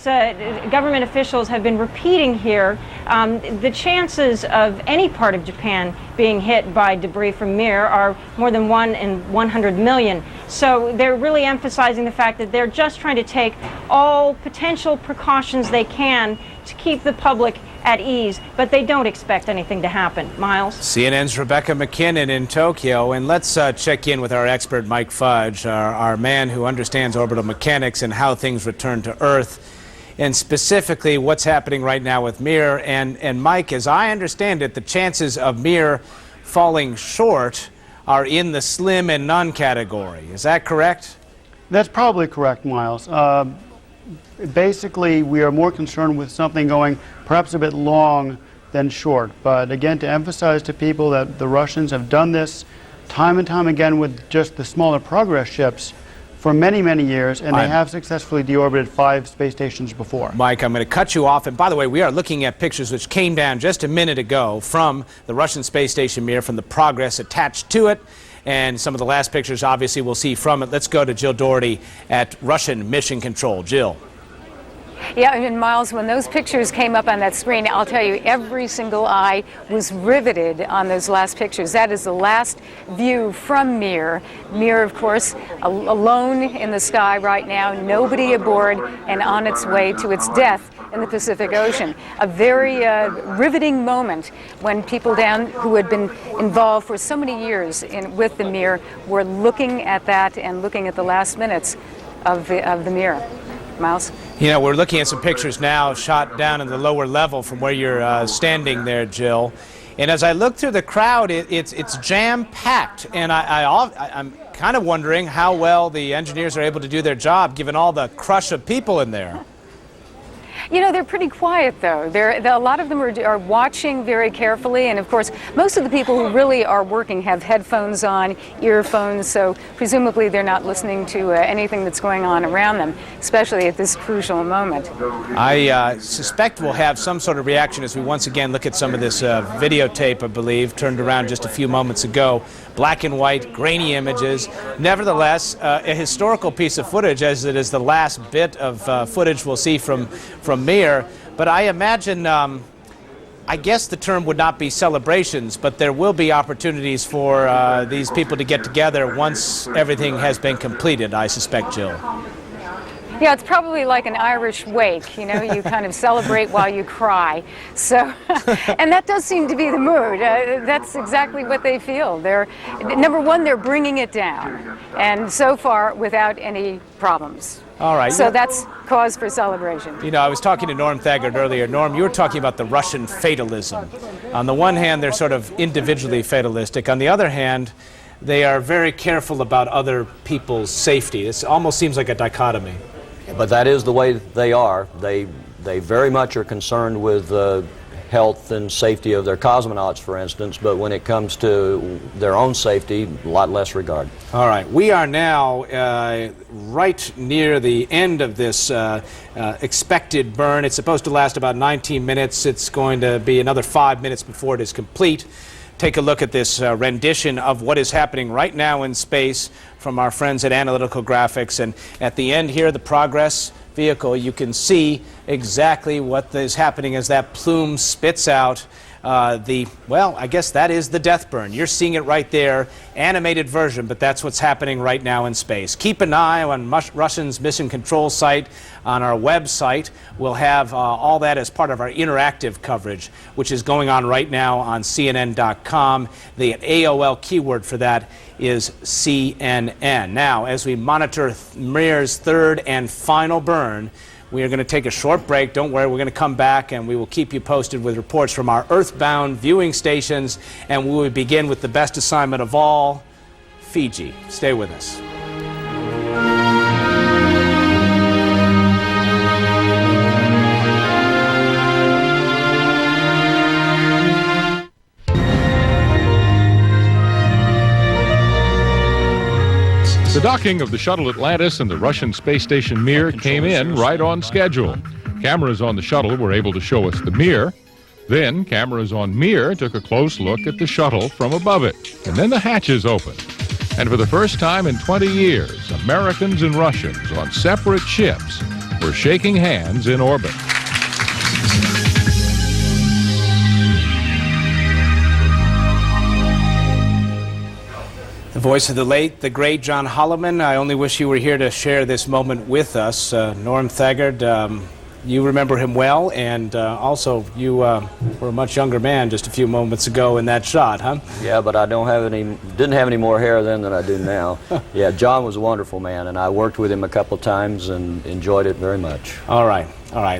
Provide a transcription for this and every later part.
as government officials have been repeating here, the chances of any part of Japan being hit by debris from MIR are more than 1 in 100 million. So they're really emphasizing the fact that they're just trying to take all potential precautions they can to keep the public at ease, but they don't expect anything to happen. Miles? CNN's Rebecca McKinnon in Tokyo, and let's check in with our expert Mike Fudge, our man who understands orbital mechanics and how things return to Earth, and specifically what's happening right now with MIR. And Mike, as I understand it, the chances of MIR falling short are in the slim and none category. Is that correct? That's probably correct, Miles. Basically, we are more concerned with something going perhaps a bit long than short. But again, to emphasize to people that the Russians have done this time and time again with just the smaller Progress ships for many, many years, and they have successfully deorbited 5 space stations before. Mike, I'm going to cut you off. And by the way, we are looking at pictures which came down just a minute ago from the Russian space station MIR, from the Progress attached to it. And some of the last pictures, obviously, we'll see from it. Let's go to Jill Doherty at Russian Mission Control. Jill. Yeah, and Miles, when those pictures came up on that screen, I'll tell you, every single eye was riveted on those last pictures. That is the last view from MIR. MIR, of course, alone in the sky right now, nobody aboard, and on its way to its death in the Pacific Ocean. A very riveting moment when people down who had been involved for so many years with the MIR were looking at that and looking at the last minutes of the MIR. Miles? You know, we're looking at some pictures now shot down in the lower level from where you're standing there, Jill. And as I look through the crowd, it's jam-packed. And I'm kind of wondering how well the engineers are able to do their job, given all the crush of people in there. You know, they're pretty quiet, though. A lot of them are watching very carefully, and of course, most of the people who really are working have headphones on, earphones, so presumably they're not listening to anything that's going on around them, especially at this crucial moment. I suspect we'll have some sort of reaction as we once again look at some of this videotape, I believe, turned around just a few moments ago. Black and white, grainy images. Nevertheless, a historical piece of footage, as it is the last bit of footage we'll see from MIR. But I imagine, I guess the term would not be celebrations, but there will be opportunities for these people to get together once everything has been completed, I suspect, Jill. Yeah, it's probably like an Irish wake, you know, you kind of celebrate while you cry. So, and that does seem to be the mood. That's exactly what they feel. Number one, they're bringing it down, and so far without any problems. All right. So that's cause for celebration. You know, I was talking to Norm Thagard earlier. Norm, you were talking about the Russian fatalism. On the one hand, they're sort of individually fatalistic. On the other hand, they are very careful about other people's safety. It almost seems like a dichotomy. But that is the way they are. They very much are concerned with the health and safety of their cosmonauts, for instance, but when it comes to their own safety, a lot less regard. All right, we are now right near the end of this expected burn. It's supposed to last about 19 minutes. It's going to be another 5 minutes before it is complete. Take a look at this rendition of what is happening right now in space from our friends at Analytical Graphics. And at the end here, the Progress vehicle, you can see exactly what is happening as that plume spits out well, I guess that is the death burn. You're seeing it right there, animated version, but that's what's happening right now in space. Keep an eye on Russian's Mission Control site on our website. We'll have all that as part of our interactive coverage, which is going on right now on CNN.com. The AOL keyword for that is CNN. Now, as we monitor MIR's third and final burn, we are going to take a short break. Don't worry, we're going to come back and we will keep you posted with reports from our earthbound viewing stations, and we will begin with the best assignment of all, Fiji. Stay with us. The docking of the shuttle Atlantis and the Russian space station MIR came in right on schedule. Cameras on the shuttle were able to show us the MIR. Then cameras on MIR took a close look at the shuttle from above it. And then the hatches opened. And for the first time in 20 years, Americans and Russians on separate ships were shaking hands in orbit. The voice of the late, the great John Holloman. I only wish you were here to share this moment with us. Norm Thagard, you remember him well, and also you were a much younger man just a few moments ago in that shot, huh? Yeah, but I didn't have any more hair then than I do now. Yeah, John was a wonderful man, and I worked with him a couple of times and enjoyed it very much. All right.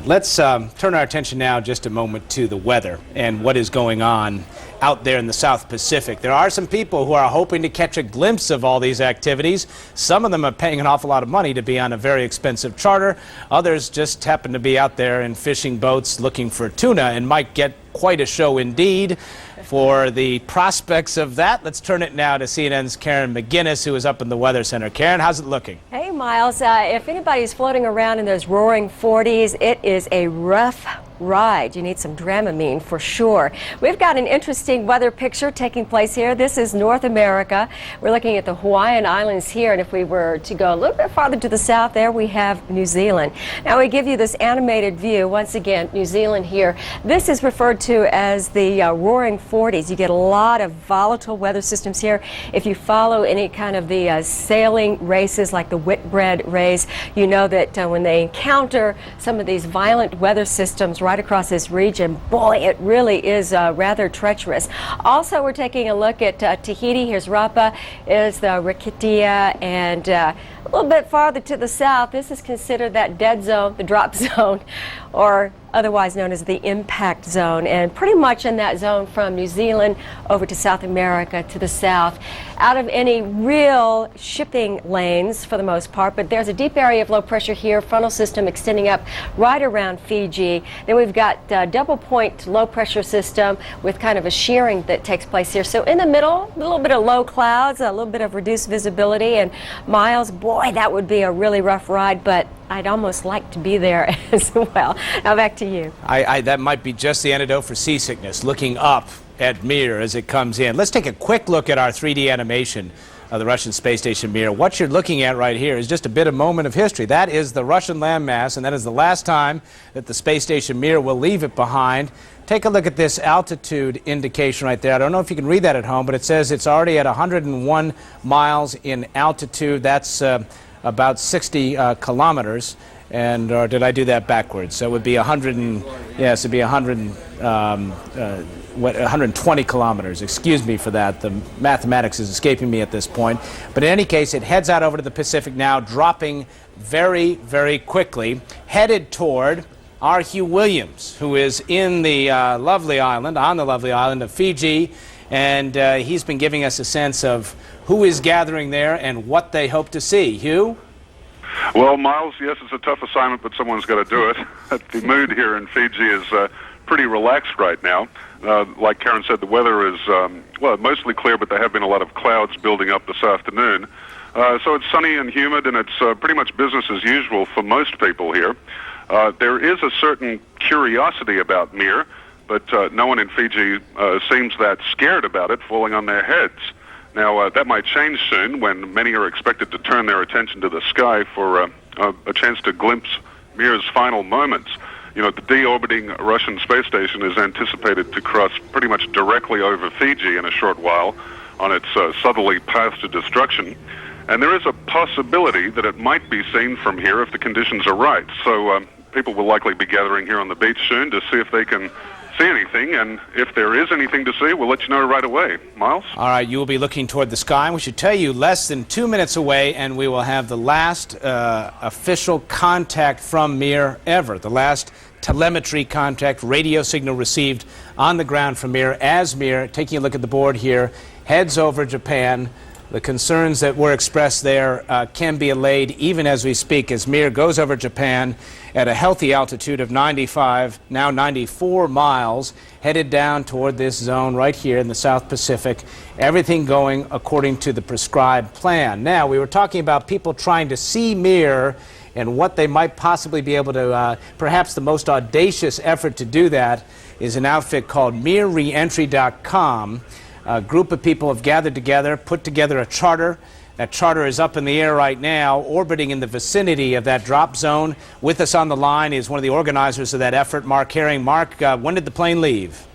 Let's turn our attention now just a moment to the weather and what is going on out there in the South Pacific. There are some people who are hoping to catch a glimpse of all these activities. Some of them are paying an awful lot of money to be on a very expensive charter. Others just happen to be out there in fishing boats looking for tuna and might get quite a show indeed. For the prospects of that, let's turn it now to CNN's Karen McGinnis, who is up in the Weather Center. Karen, how's it looking? Hey, Miles. If anybody's floating around in those roaring 40s, it is a rough ride. You need some Dramamine for sure. We've got an interesting weather picture taking place here. This is North America. We're looking at the Hawaiian Islands here, and if we were to go a little bit farther to the south there, we have New Zealand. Now we give you this animated view. Once again, New Zealand here. This is referred to as the roaring 40s. You get a lot of volatile weather systems here. If you follow any kind of the sailing races like the Whitbread race, you know that when they encounter some of these violent weather systems right across this region, boy, it really is rather treacherous. Also, we're taking a look at Tahiti. Here's Rapa, is the Rikitia, and a little bit farther to the south, this is considered that dead zone, the drop zone, or otherwise known as the impact zone, and pretty much in that zone from New Zealand over to South America to the south. Out of any real shipping lanes for the most part, but there's a deep area of low pressure here, frontal system extending up right around Fiji. Then we've got double point low pressure system with kind of a shearing that takes place here. So in the middle, a little bit of low clouds, a little bit of reduced visibility, and Miles, boy, that would be a really rough ride, but I'd almost like to be there as well. Now back to you. That might be just the antidote for seasickness, looking up at MIR as it comes in. Let's take a quick look at our 3D animation of the Russian space station MIR. What you're looking at right here is just a bit of moment of history. That is the Russian landmass, and that is the last time that the space station MIR will leave it behind. Take a look at this altitude indication right there. I don't know if you can read that at home, but it says it's already at 101 miles in altitude. That's about 60 kilometers. And or did I do that backwards? So it would be 120 kilometers. Excuse me for that. The mathematics is escaping me at this point. But in any case, it heads out over to the Pacific now, dropping very, very quickly, headed toward our Hugh Williams, who is in the lovely island of Fiji, and he's been giving us a sense of who is gathering there and what they hope to see. Hugh? Well, Miles, yes, it's a tough assignment, but someone's got to do it. The mood here in Fiji is pretty relaxed right now. Like Karen said, the weather is, well, mostly clear, but there have been a lot of clouds building up this afternoon. So it's sunny and humid, and it's pretty much business as usual for most people here. There is a certain curiosity about MIR, but no one in Fiji seems that scared about it falling on their heads. Now, that might change soon when many are expected to turn their attention to the sky for a chance to glimpse MIR's final moments. You know, the deorbiting Russian space station is anticipated to cross pretty much directly over Fiji in a short while on its southerly path to destruction. And there is a possibility that it might be seen from here if the conditions are right. So people will likely be gathering here on the beach soon to see if they can see anything, and if there is anything to see, we'll let you know right away. Miles? All right, you will be looking toward the sky. We should tell you less than 2 minutes away, and we will have the last official contact from MIR ever, the last telemetry contact, radio signal received on the ground from MIR, as MIR, taking a look at the board here, heads over Japan. The concerns that were expressed there can be allayed even as we speak, as MIR goes over Japan at a healthy altitude of 95, now 94 miles, headed down toward this zone right here in the South Pacific. Everything going according to the prescribed plan. Now, we were talking about people trying to see MIR and what they might possibly be able to, perhaps the most audacious effort to do that is an outfit called Reentry.com. A group of people have gathered together, put together a charter That charter is up in the air right now, orbiting in the vicinity of that drop zone. With us on the line is one of the organizers of that effort, Mark Herring. Mark, when did the plane leave?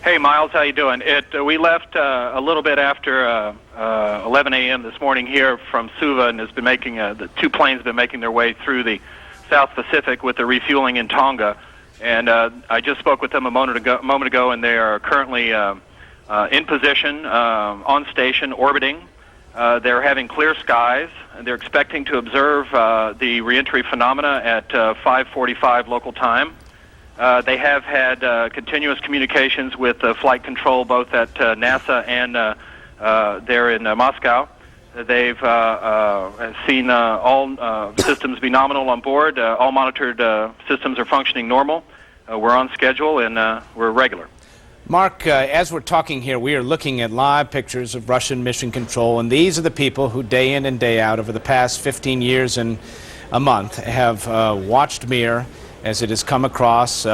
Hey, Miles, how you doing? We left a little bit after 11 a.m. this morning here from Suva, and has been making the two planes have been making their way through the South Pacific with the refueling in Tonga. And I just spoke with them a moment ago, and they are currently in position, on station, orbiting. They're having clear skies, and they're expecting to observe the reentry phenomena at 5:45 local time. They have had continuous communications with flight control both at NASA and there in Moscow. They've seen all systems be nominal on board. All monitored systems are functioning normal. We're on schedule, and we're regular. Mark, as we're talking here, we are looking at live pictures of Russian mission control, and these are the people who day in and day out over the past 15 years and a month have watched MIR as it has come across,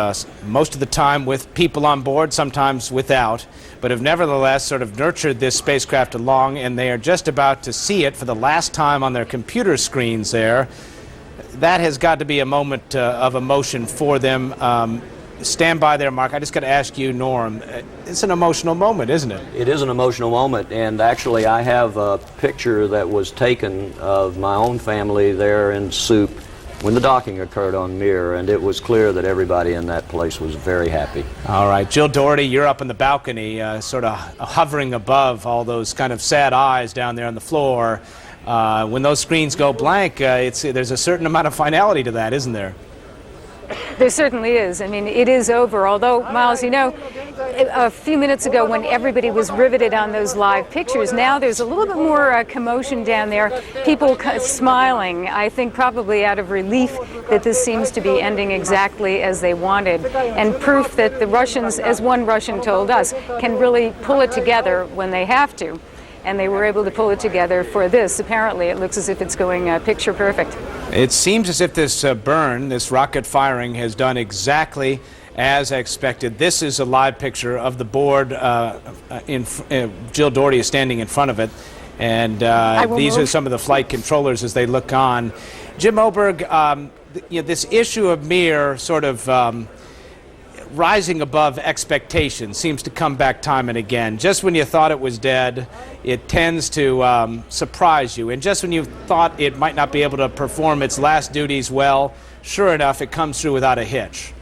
most of the time with people on board, sometimes without, but have nevertheless sort of nurtured this spacecraft along, and they are just about to see it for the last time on their computer screens there. That has got to be a moment of emotion for them. Stand by there, Mark. I just got to ask you, Norm, it's an emotional moment, isn't it? It is an emotional moment, and actually I have a picture that was taken of my own family there in Soup when the docking occurred on MIR, and it was clear that everybody in that place was very happy. All right, Jill Doherty, you're up on the balcony, sort of hovering above all those kind of sad eyes down there on the floor. When those screens go blank, there's a certain amount of finality to that, isn't there? There certainly is. I mean, it is over. Although, Miles, you know, a few minutes ago when everybody was riveted on those live pictures, now there's a little bit more commotion down there. People smiling, I think probably out of relief that this seems to be ending exactly as they wanted. And proof that the Russians, as one Russian told us, can really pull it together when they have to. And they were able to pull it together for this. Apparently, it looks as if it's going picture perfect. It seems as if this burn, this rocket firing, has done exactly as expected. This is a live picture of the board. Jill Doherty is standing in front of it, and these are some of the flight controllers as they look on. Jim Oberg, this issue of MIR sort of rising above expectations seems to come back time and again. Just when you thought it was dead, it tends to surprise you. And just when you thought it might not be able to perform its last duties well, sure enough, it comes through without a hitch.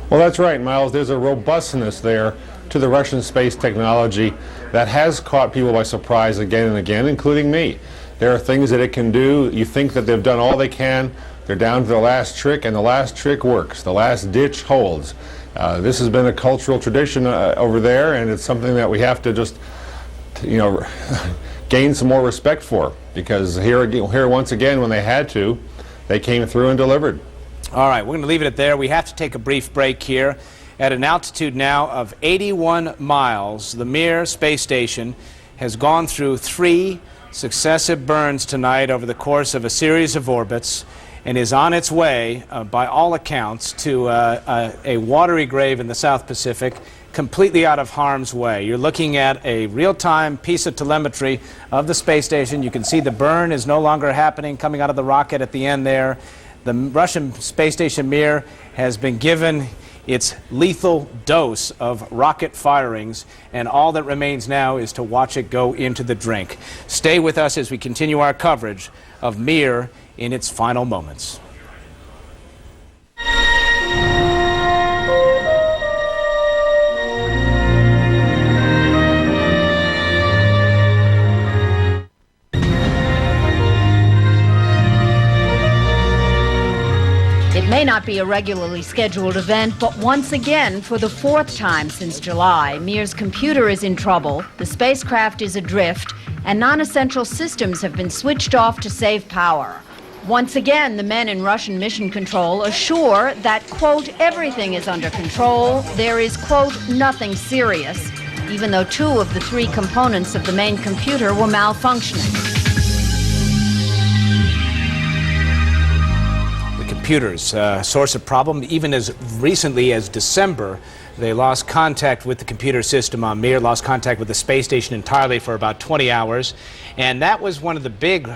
Well, that's right, Miles. There's a robustness there to the Russian space technology that has caught people by surprise again and again, including me. There are things that it can do. You think that they've done all they can. They're down to the last trick, and the last trick works. The last ditch holds. This has been a cultural tradition over there, and it's something that we have to just, gain some more respect for, because here once again, when they had to, they came through and delivered. All right, we're going to leave it at there. We have to take a brief break here. At an altitude now of 81 miles, the MIR space station has gone through 3 successive burns tonight over the course of a series of orbits, and is on its way, by all accounts, to a watery grave in the South Pacific, completely out of harm's way. You're looking at a real-time piece of telemetry of the space station. You can see the burn is no longer happening coming out of the rocket at the end there. The Russian space station MIR has been given its lethal dose of rocket firings, and all that remains now is to watch it go into the drink. Stay with us as we continue our coverage of MIR in its final moments. It may not be a regularly scheduled event, but once again, for the 4th time since July, MIR's computer is in trouble, the spacecraft is adrift, and non-essential systems have been switched off to save power. Once again, the men in Russian mission control assure that, quote, everything is under control. There is, quote, nothing serious, even though 2 of the 3 components of the main computer were malfunctioning. The computers, source of problem even as recently as December They lost contact with the computer system on MIR, lost contact with the space station entirely for about 20 hours. And that was one of the big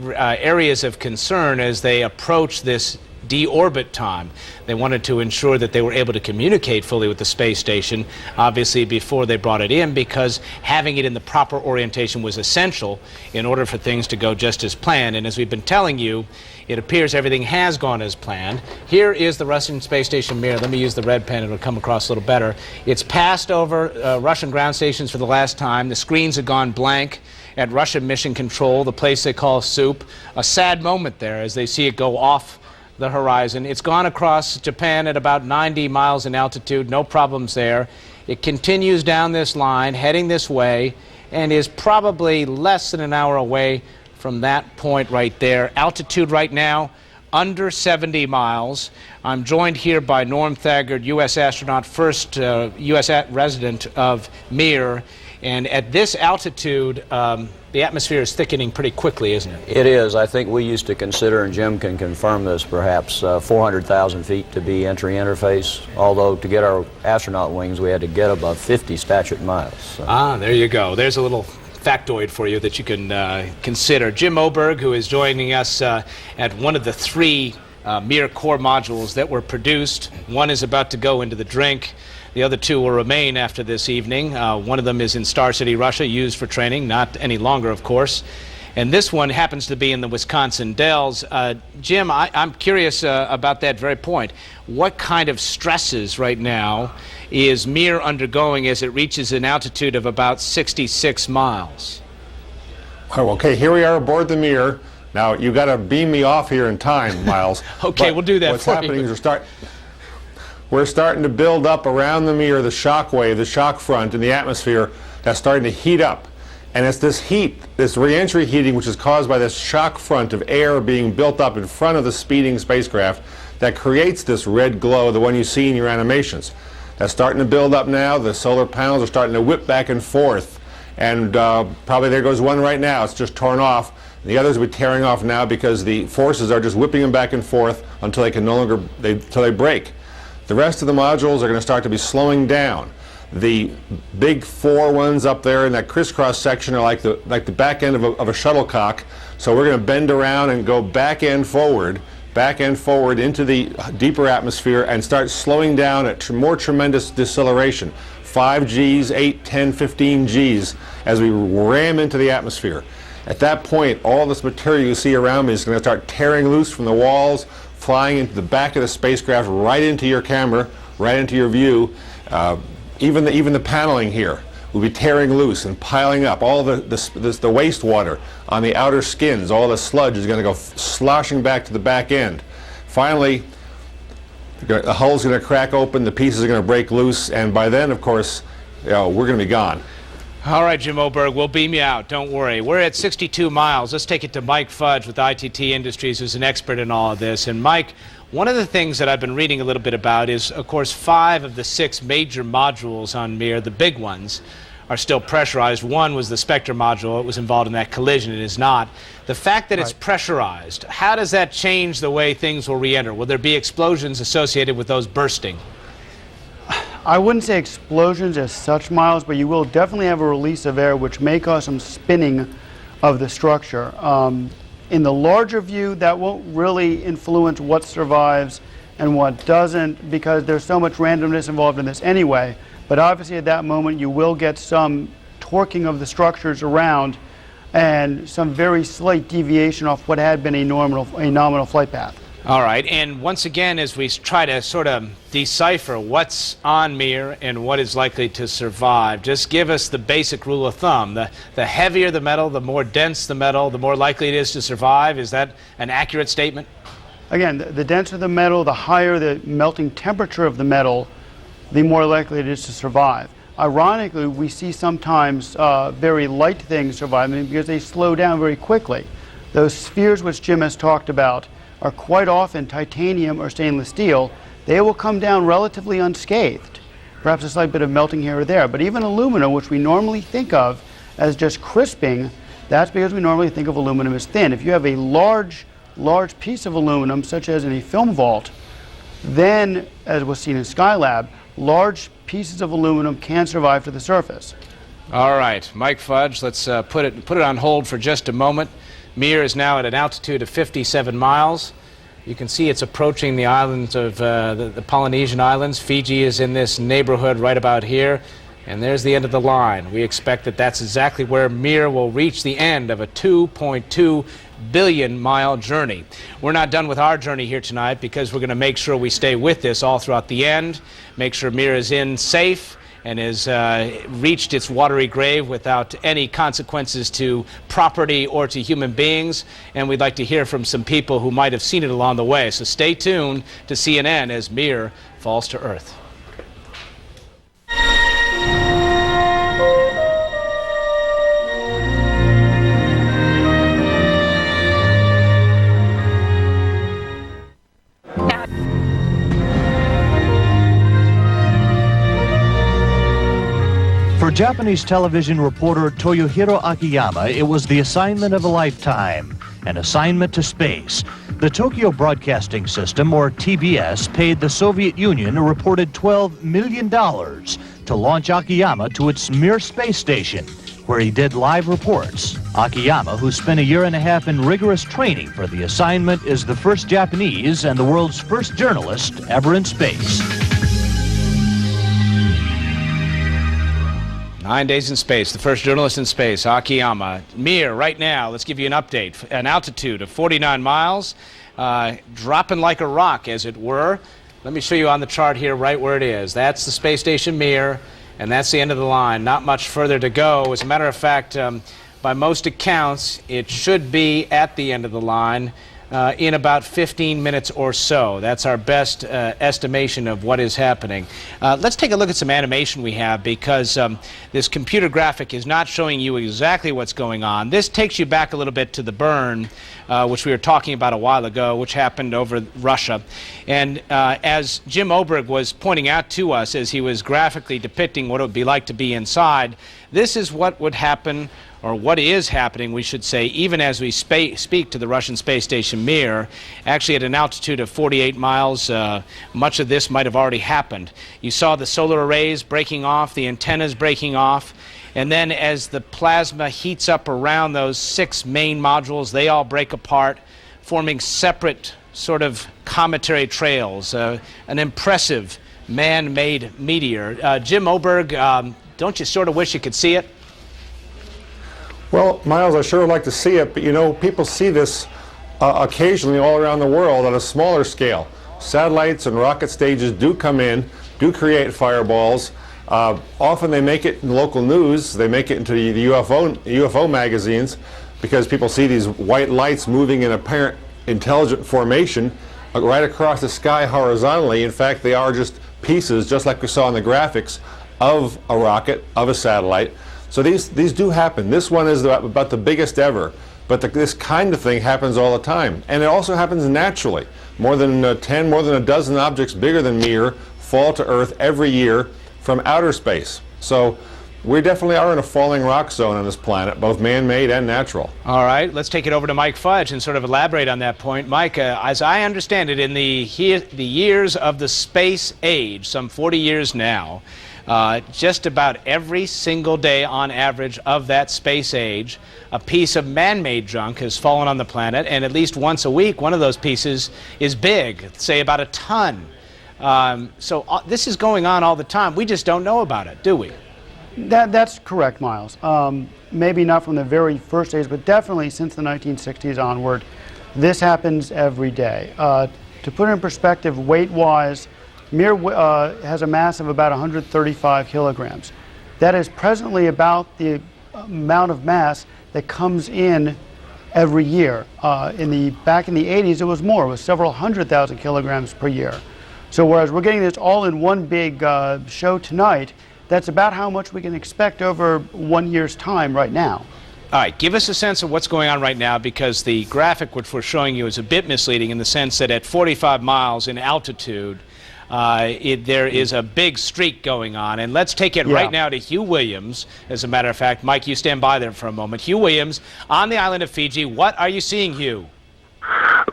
areas of concern as they approached this deorbit time. They wanted to ensure that they were able to communicate fully with the space station, obviously before they brought it in, because having it in the proper orientation was essential in order for things to go just as planned. And as we've been telling you, it appears everything has gone as planned. Here is the Russian space station MIR. Let me use the red pen, it'll come across a little better. It's passed over Russian ground stations for the last time. The screens have gone blank at Russian Mission Control, the place they call Soup. A sad moment there as they see it go off the horizon. It's gone across Japan at about 90 miles in altitude, no problems there. It continues down this line, heading this way, and is probably less than an hour away from that point right there. Altitude right now, under 70 miles. I'm joined here by Norm Thagard, U.S. astronaut, first U.S. resident of MIR. And at this altitude, the atmosphere is thickening pretty quickly, isn't it? It is. I think we used to consider, and Jim can confirm this, perhaps 400,000 feet to be entry interface, although to get our astronaut wings, we had to get above 50 statute miles. So. Ah, there you go. There's a little factoid for you that you can consider. Jim Oberg, who is joining us at one of the three MIR core modules that were produced. One is about to go into the drink. The other two will remain after this evening. One of them is in Star City, Russia, used for training, not any longer, of course. And this one happens to be in the Wisconsin Dells. Jim, I'm curious about that very point. What kind of stresses right now is MIR undergoing as it reaches an altitude of about 66 miles? Oh, okay, here we are aboard the MIR. Now, you got to beam me off here in time, Miles. Okay, but we'll do that what's for happening you. is we're starting to build up around the MIR, the shock wave, the shock front in the atmosphere that's starting to heat up. And it's this heat, this reentry heating, which is caused by this shock front of air being built up in front of the speeding spacecraft that creates this red glow, the one you see in your animations. That's starting to build up now. The solar panels are starting to whip back and forth. And probably there goes one right now. It's just torn off. The others will be tearing off now because the forces are just whipping them back and forth until they can no longer, until they break. The rest of the modules are going to start to be slowing down. The big four ones up there in that crisscross section are like the back end of a shuttlecock. So we're going to bend around and go back end forward into the deeper atmosphere and start slowing down at more tremendous deceleration. 5 Gs, 8, 10, 15 Gs as we ram into the atmosphere. At that point, all this material you see around me is going to start tearing loose from the walls, flying into the back of the spacecraft, right into your camera, right into your view. Even the paneling here will be tearing loose and piling up. All the wastewater on the outer skins, all the sludge is going to go sloshing back to the back end. Finally, the hull's going to crack open, the pieces are going to break loose, and by then, of course, we're going to be gone. All right, Jim Oberg, we'll beam you out. Don't worry. We're at 62 miles. Let's take it to Mike Fudge with ITT Industries, who's an expert in all of this. And Mike, one of the things that I've been reading a little bit about is, of course, 5 of the 6 major modules on MIR, the big ones, are still pressurized. One was the Spectre module. It was involved in that collision. It is not. The fact that it's pressurized, how does that change the way things will re-enter? Will there be explosions associated with those bursting? I wouldn't say explosions as such, Miles, but you will definitely have a release of air which may cause some spinning of the structure. In the larger view, that won't really influence what survives and what doesn't because there's so much randomness involved in this anyway. But obviously at that moment you will get some torquing of the structures around and some very slight deviation off what had been a nominal flight path. All right, and once again, as we try to sort of decipher what's on MIR and what is likely to survive, just give us the basic rule of thumb. The heavier the metal, the more dense the metal, the more likely it is to survive. Is that an accurate statement? Again, the denser the metal, the higher the melting temperature of the metal, the more likely it is to survive. Ironically, we see sometimes very light things surviving because they slow down very quickly. Those spheres which Jim has talked about are quite often titanium or stainless steel. They will come down relatively unscathed. Perhaps a slight bit of melting here or there, but even aluminum, which we normally think of as just crisping, that's because we normally think of aluminum as thin. If you have a large piece of aluminum, such as in a film vault, then, as was seen in Skylab, large pieces of aluminum can survive to the surface. All right, Mike Fudge, let's put it on hold for just a moment. MIR is now at an altitude of 57 miles. You can see it's approaching the islands of the Polynesian Islands. Fiji is in this neighborhood right about here. And there's the end of the line. We expect that that's exactly where MIR will reach the end of a 2.2 billion mile journey. We're not done with our journey here tonight because we're going to make sure we stay with this all throughout the end, make sure MIR is in safe and has reached its watery grave without any consequences to property or to human beings. And we'd like to hear from some people who might have seen it along the way. So stay tuned to CNN as MIR falls to Earth. For Japanese television reporter Toyohiro Akiyama, it was the assignment of a lifetime, an assignment to space. The Tokyo Broadcasting System, or TBS, paid the Soviet Union a reported $12 million to launch Akiyama to its MIR space station, where he did live reports. Akiyama, who spent a year and a half in rigorous training for the assignment, is the first Japanese and the world's first journalist ever in space. 9 days in space, the first journalist in space, Akiyama. MIR, right now, let's give you an update. An altitude of 49 miles, dropping like a rock, as it were. Let me show you on the chart here right where it is. That's the space station MIR, and that's the end of the line. Not much further to go. As a matter of fact, by most accounts, it should be at the end of the line in about 15 minutes or so. That's our best estimation of what is happening. Let's take a look at some animation we have, because this computer graphic is not showing you exactly what's going on. This takes you back a little bit to the burn, which we were talking about a while ago, which happened over Russia. And as Jim Oberg was pointing out to us as he was graphically depicting what it would be like to be inside, this is what would happen, or what is happening, we should say, even as we speak to the Russian space station MIR, actually at an altitude of 48 miles. Much of this might have already happened. You saw the solar arrays breaking off, the antennas breaking off, and then as the plasma heats up around those 6 main modules, they all break apart, forming separate sort of cometary trails, an impressive man-made meteor. Jim Oberg, don't you sort of wish you could see it? Well, Miles, I sure would like to see it, but you know, people see this occasionally all around the world at a smaller scale. Satellites and rocket stages do come in, do create fireballs. Often they make it in local news, they make it into the UFO magazines, because people see these white lights moving in apparent intelligent formation right across the sky horizontally. In fact, they are just pieces, just like we saw in the graphics, of a rocket, of a satellite. So these do happen. This one is about the biggest ever, but this kind of thing happens all the time. And it also happens naturally. More than a dozen objects bigger than MIR fall to Earth every year from outer space. So we definitely are in a falling rock zone on this planet, both man-made and natural. All right, let's take it over to Mike Fudge and sort of elaborate on that point. Mike, as I understand it, in the years of the space age, some 40 years now, just about every single day on average of that space age, a piece of man-made junk has fallen on the planet, and at least once a week one of those pieces is big, say about a ton. So this is going on all the time. We just don't know about it, do we? That's correct, Miles. Maybe not from the very first days, but definitely since the 1960s onward, this happens every day. To put it in perspective, weight-wise, MIR has a mass of about 135 kilograms. That is presently about the amount of mass that comes in every year. Back in the 80s, it was more. It was several 100,000 kilograms per year. So whereas we're getting this all in one big show tonight, that's about how much we can expect over 1 year's time right now. All right, give us a sense of what's going on right now, because the graphic which we're showing you is a bit misleading in the sense that at 45 miles in altitude, there is a big streak going on. And let's take it right now to Hugh Williams. As a matter of fact, Mike, you stand by there for a moment. Hugh Williams on the island of Fiji. What are you seeing, Hugh?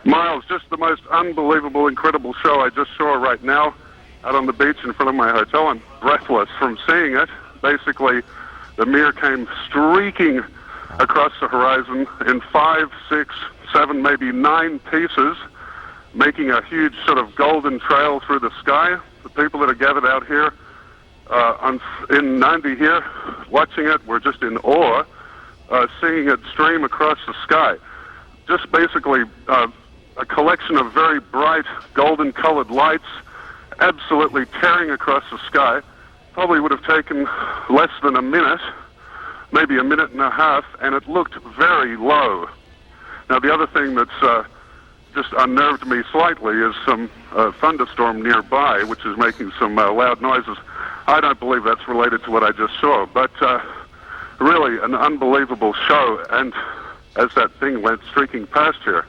Miles, just the most unbelievable, incredible show I just saw right now. out on the beach in front of my hotel and breathless from seeing it. Basically, the MIR came streaking across the horizon in 5, 6, 7, maybe 9 pieces, making a huge sort of golden trail through the sky. The people that are gathered out here in Nandi here, watching it, were just in awe, seeing it stream across the sky. Just basically a collection of very bright golden-colored lights absolutely tearing across the sky. Probably would have taken less than a minute, maybe a minute and a half, and it looked very low. Now, the other thing that's just unnerved me slightly is some thunderstorm nearby, which is making some loud noises. I don't believe that's related to what I just saw, but really an unbelievable show, and as that thing went streaking past here,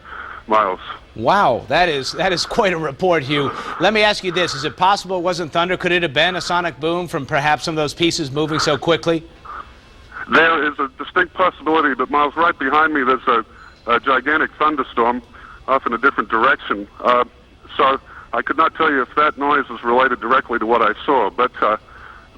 Miles. Wow, that is quite a report, Hugh. Let me ask you this. Is it possible it wasn't thunder? Could it have been a sonic boom from perhaps some of those pieces moving so quickly? There is a distinct possibility, but Miles, right behind me there's a gigantic thunderstorm off in a different direction. So I could not tell you if that noise is related directly to what I saw, but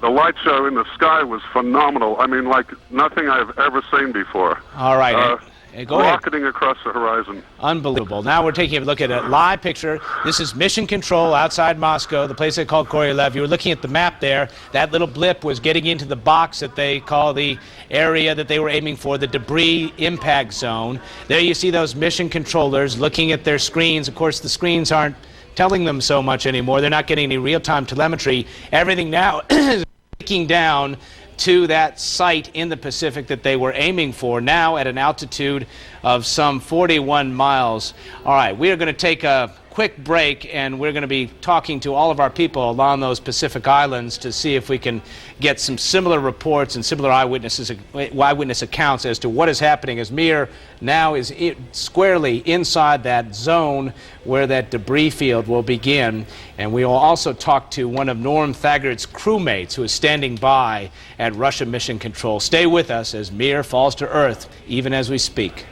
the light show in the sky was phenomenal. I mean, like nothing I've ever seen before. All right. Go ahead. Rocketing across the horizon. Unbelievable. Now we're taking a look at a live picture. This is Mission Control outside Moscow, the place they call Korolev. You were looking at the map there. That little blip was getting into the box that they call the area that they were aiming for, the debris impact zone. There you see those mission controllers looking at their screens. Of course, the screens aren't telling them so much anymore. They're not getting any real-time telemetry. Everything now is breaking down to that site in the Pacific that they were aiming for, now at an altitude of some 41 miles. All right, we are going to take a quick break, and we're going to be talking to all of our people along those Pacific Islands to see if we can get some similar reports and similar eyewitness accounts as to what is happening, as MIR now is squarely inside that zone where that debris field will begin. And we will also talk to one of Norm Thagard's crewmates who is standing by at Russia Mission Control. Stay with us as MIR falls to Earth, even as we speak.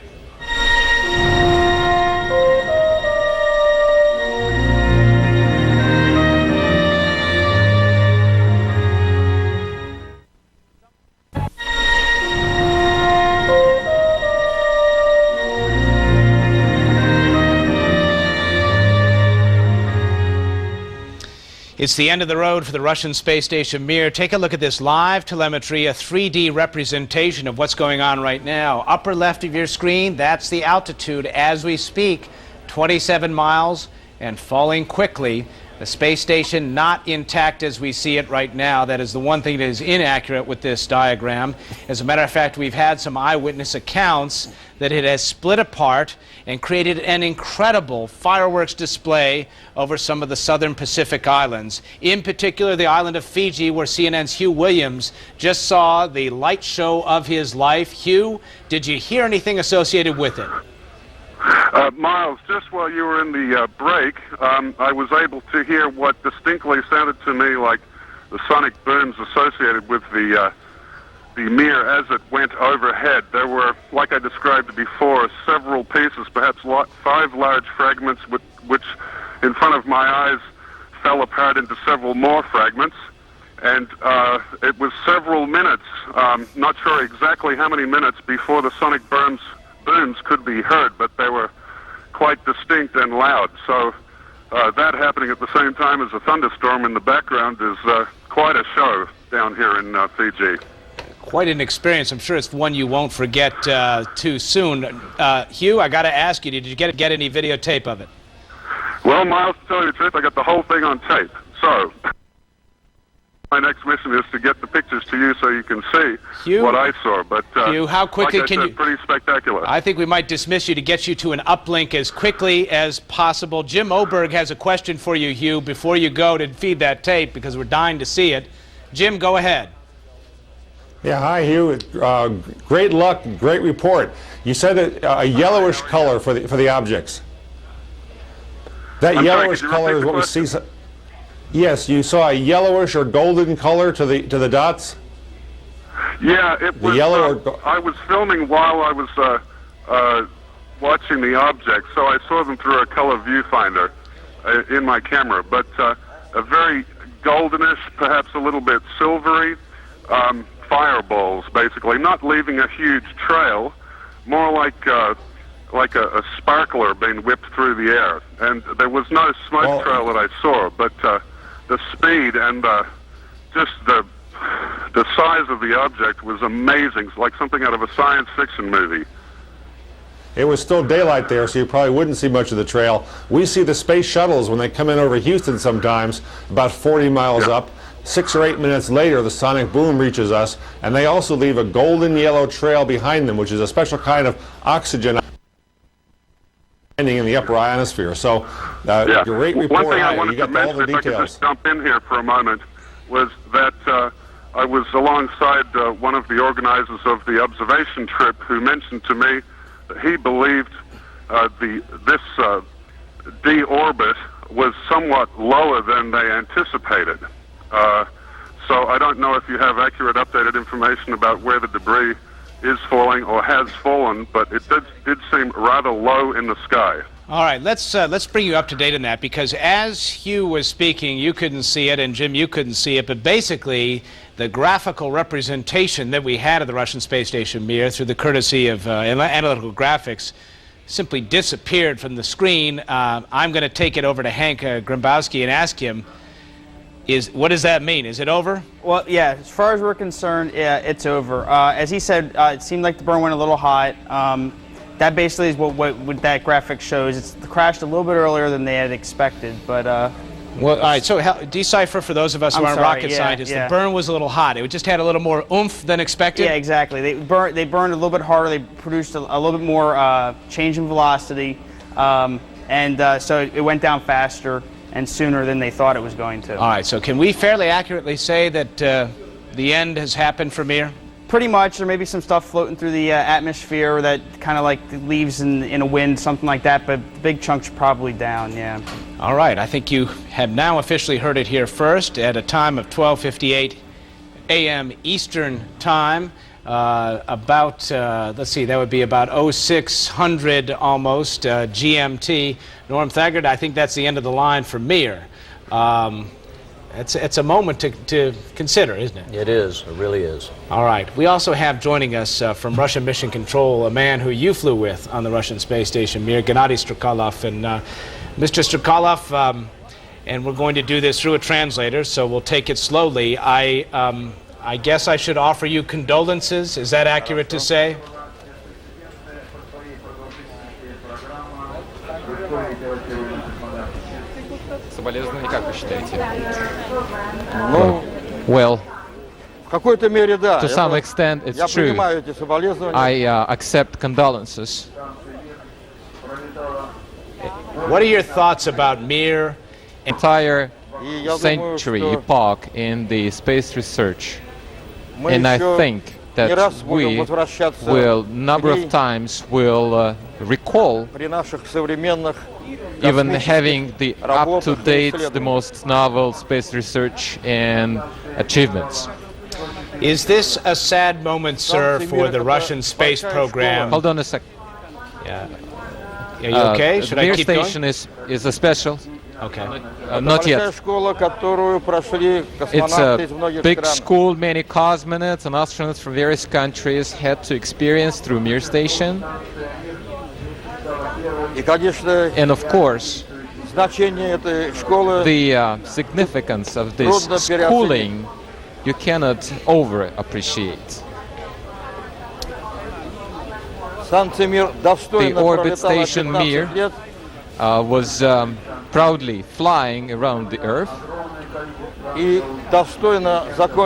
It's the end of the road for the Russian space station MIR. Take a look at this live telemetry, a 3D representation of what's going on right now. Upper left of your screen, that's the altitude as we speak, 27 miles and falling quickly. The space station not intact as we see it right now. That is the one thing that is inaccurate with this diagram. As a matter of fact, we've had some eyewitness accounts that it has split apart and created an incredible fireworks display over some of the southern Pacific islands. In particular, the island of Fiji, where CNN's Hugh Williams just saw the light show of his life. Hugh, did you hear anything associated with it? Miles, just while you were in the break, I was able to hear what distinctly sounded to me like the sonic booms associated with the MIR as it went overhead. There were, like I described before, several pieces, perhaps 5 large fragments, which in front of my eyes fell apart into several more fragments. And it was several minutes, not sure exactly how many minutes, before the sonic booms could be heard, but they were quite distinct and loud. So that happening at the same time as a thunderstorm in the background is quite a show down here in Fiji. Quite an experience. I'm sure it's one you won't forget too soon. Hugh, I got to ask you, did you get any videotape of it? Well, Miles, to tell you the truth, I got the whole thing on tape. So my next mission is to get the pictures to you so you can see Hugh, what I saw. But Hugh, how quickly can you? Pretty spectacular. I think we might dismiss you to get you to an uplink as quickly as possible. Jim Oberg has a question for you, Hugh, before you go to feed that tape, because we're dying to see it. Jim, go ahead. Yeah, hi, Hugh. Great luck, great report. You said a yellowish color for the objects. That yellowish color is what we see. Yes, you saw a yellowish or golden color to the dots. Yeah, it was. The yellow. I was filming while I was watching the objects, so I saw them through a color viewfinder in my camera. But a very goldenish, perhaps a little bit silvery, fireballs, basically, not leaving a huge trail, more like a sparkler being whipped through the air. And there was no smoke trail that I saw, but the speed and just the size of the object was amazing. It's like something out of a science fiction movie. It was still daylight there, so you probably wouldn't see much of the trail. We see the space shuttles when they come in over Houston sometimes, about 40 miles up. 6 or 8 minutes later, the sonic boom reaches us, and they also leave a golden yellow trail behind them, which is a special kind of oxygen in the upper ionosphere. So, great report. One thing I wanted to mention, if I could just jump in here for a moment, was that I was alongside one of the organizers of the observation trip who mentioned to me that he believed this deorbit was somewhat lower than they anticipated. So I don't know if you have accurate, updated information about where the debris is falling or has fallen, but it did seem rather low in the sky. All right, let's bring you up to date on that, because as Hugh was speaking, you couldn't see it, and Jim, you couldn't see it, but basically the graphical representation that we had of the Russian space station Mir, through the courtesy of analytical graphics, simply disappeared from the screen. I'm going to take it over to Hank Grimbowski and ask him, what does that mean? Is it over? Well, yeah, as far as we're concerned, yeah, it's over. As he said, it seemed like the burn went a little hot. That basically is what that graphic shows. It's crashed a little bit earlier than they had expected, but... Well, all right, so decipher for those of us who aren't rocket scientists. The burn was a little hot. It just had a little more oomph than expected? Yeah, exactly. They burned a little bit harder. They produced a little bit more change in velocity, and so it went down faster and sooner than they thought it was going to. All right, so can we fairly accurately say that the end has happened for Mir? Pretty much. There may be some stuff floating through the atmosphere that kind of like leaves in a wind, something like that, but the big chunks are probably down, yeah. All right, I think you have now officially heard it here first at a time of 12:58 a.m. Eastern Time. Let's see, that would be about 0600 almost GMT. Norm Thagard, I think that's the end of the line for Mir. It's a moment to consider, isn't it? It is. It really is. All right. We also have joining us from Russian Mission Control a man who you flew with on the Russian space station, Mir, Gennady Strikalov. And Mr. Strikalov, and we're going to do this through a translator, so we'll take it slowly. I guess I should offer you condolences. Is that accurate to say? Well, to some extent it's true. I accept condolences. What are your thoughts about Mir? Entire century epoch in the space research. And I think that we will number of times will recall even having the up-to-date, the most novel space research and achievements. Is this a sad moment, sir, for the Russian space program? Hold on a sec. Yeah. Are you okay? Should I keep going? The MIR station is a special. Okay. Not yet. It's a big school. Many cosmonauts and astronauts from various countries had to experience through MIR station. And of course, the significance of this schooling you cannot over-appreciate. The orbit station MIR was proudly flying around the Earth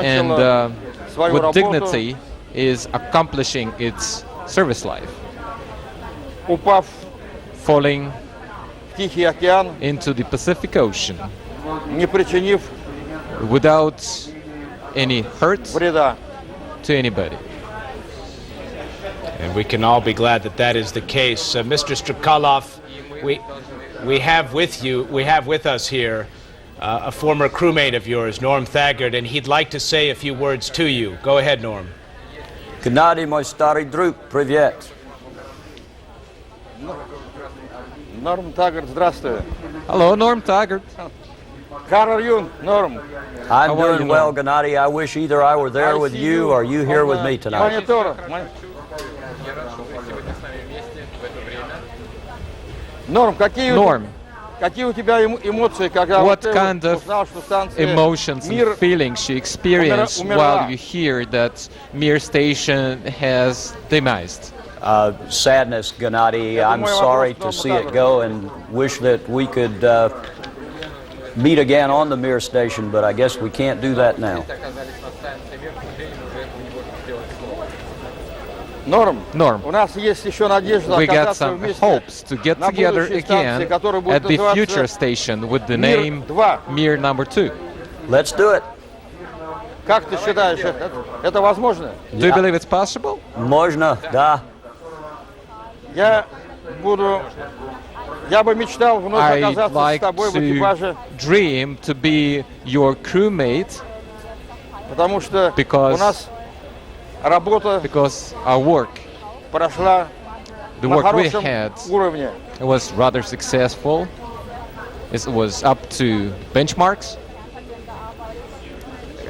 and with dignity is accomplishing its service life. Falling into the Pacific Ocean without any hurt to anybody. And we can all be glad that that is the case. Mr. Strikalov, we have with us here a former crewmate of yours, Norm Thagard, and he'd like to say a few words to you. Go ahead, Norm. Gennady, moj stary drug, привет. Norm Thagard, здравствуй. Hello, Norm Thagard. How are you, Norm? I'm doing well, Gennady. I wish either I were there with you or you here with me tonight. Norm, what kind of emotions and feelings you experience while you hear that MIR station has demised? Sadness, Gennady. I'm sorry to see it go and wish that we could meet again on the MIR station, but I guess we can't do that now. Norm, we got some hopes to get together again at the future station with the name MIR number 2. Let's do it. Do you believe it's possible? Можно, да. I'd like to dream to be your crewmate because our work, the work we had, it was rather successful. It was up to benchmarks.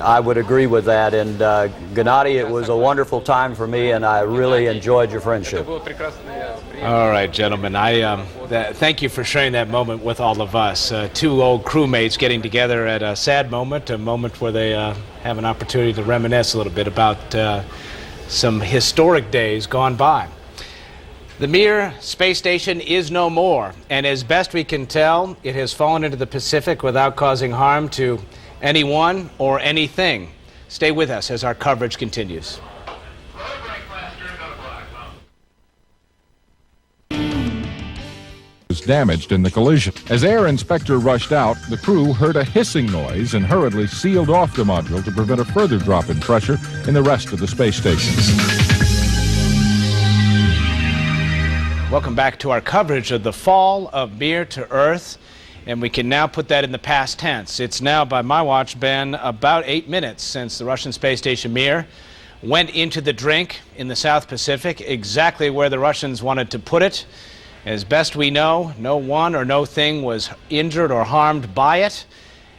I would agree with that, and Gennady, it was a wonderful time for me, and I really enjoyed your friendship. All right, gentlemen, thank you for sharing that moment with all of us. Two old crewmates getting together at a sad moment, a moment where they have an opportunity to reminisce a little bit about some historic days gone by. The MIR space station is no more, and as best we can tell, it has fallen into the Pacific without causing harm to anyone or anything. Stay with us as our coverage continues. Was damaged in the collision. As Air Inspector rushed out, the crew heard a hissing noise and hurriedly sealed off the module to prevent a further drop in pressure in the rest of the space station. Welcome back to our coverage of the fall of MIR to Earth. And we can now put that in the past tense. It's now, by my watch, been about 8 minutes since the Russian space station MIR went into the drink in the South Pacific, exactly where the Russians wanted to put it. As best we know, no one or no thing was injured or harmed by it,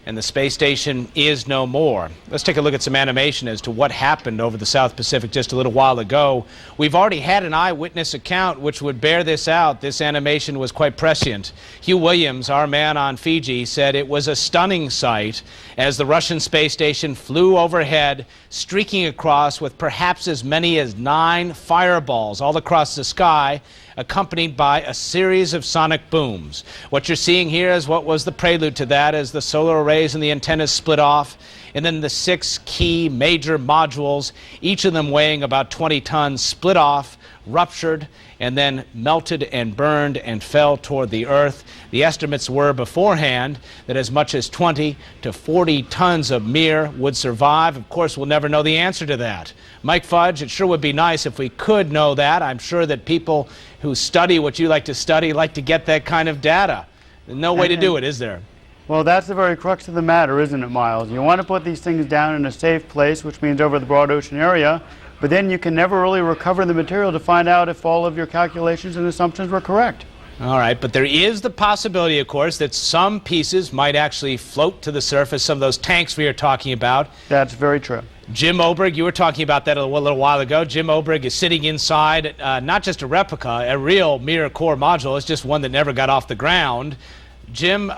and the space station is no more. Let's take a look at some animation as to what happened over the South Pacific just a little while ago. We've already had an eyewitness account which would bear this out. This animation was quite prescient. Hugh Williams, our man on Fiji, said it was a stunning sight as the Russian space station flew overhead, streaking across with perhaps as many as 9 fireballs all across the sky, accompanied by a series of sonic booms. What you're seeing here is what was the prelude to that as the solar arrays and the antennas split off, and then the 6 key major modules, each of them weighing about 20 tons, split off, ruptured, and then melted and burned and fell toward the Earth. The estimates were beforehand that as much as 20 to 40 tons of MIR would survive. Of course, we'll never know the answer to that. Mike Fudge, it sure would be nice if we could know that. I'm sure that people who study what you like to study like to get that kind of data. There's no way to do it, is there? Well, that's the very crux of the matter, isn't it, Miles? You want to put these things down in a safe place, which means over the broad ocean area, but then you can never really recover the material to find out if all of your calculations and assumptions were correct. All right, but there is the possibility, of course, that some pieces might actually float to the surface, some of those tanks we are talking about. That's very true. Jim Oberg, you were talking about that a little while ago. Jim Oberg is sitting inside not just a replica, a real MIR core module. It's just one that never got off the ground. Jim,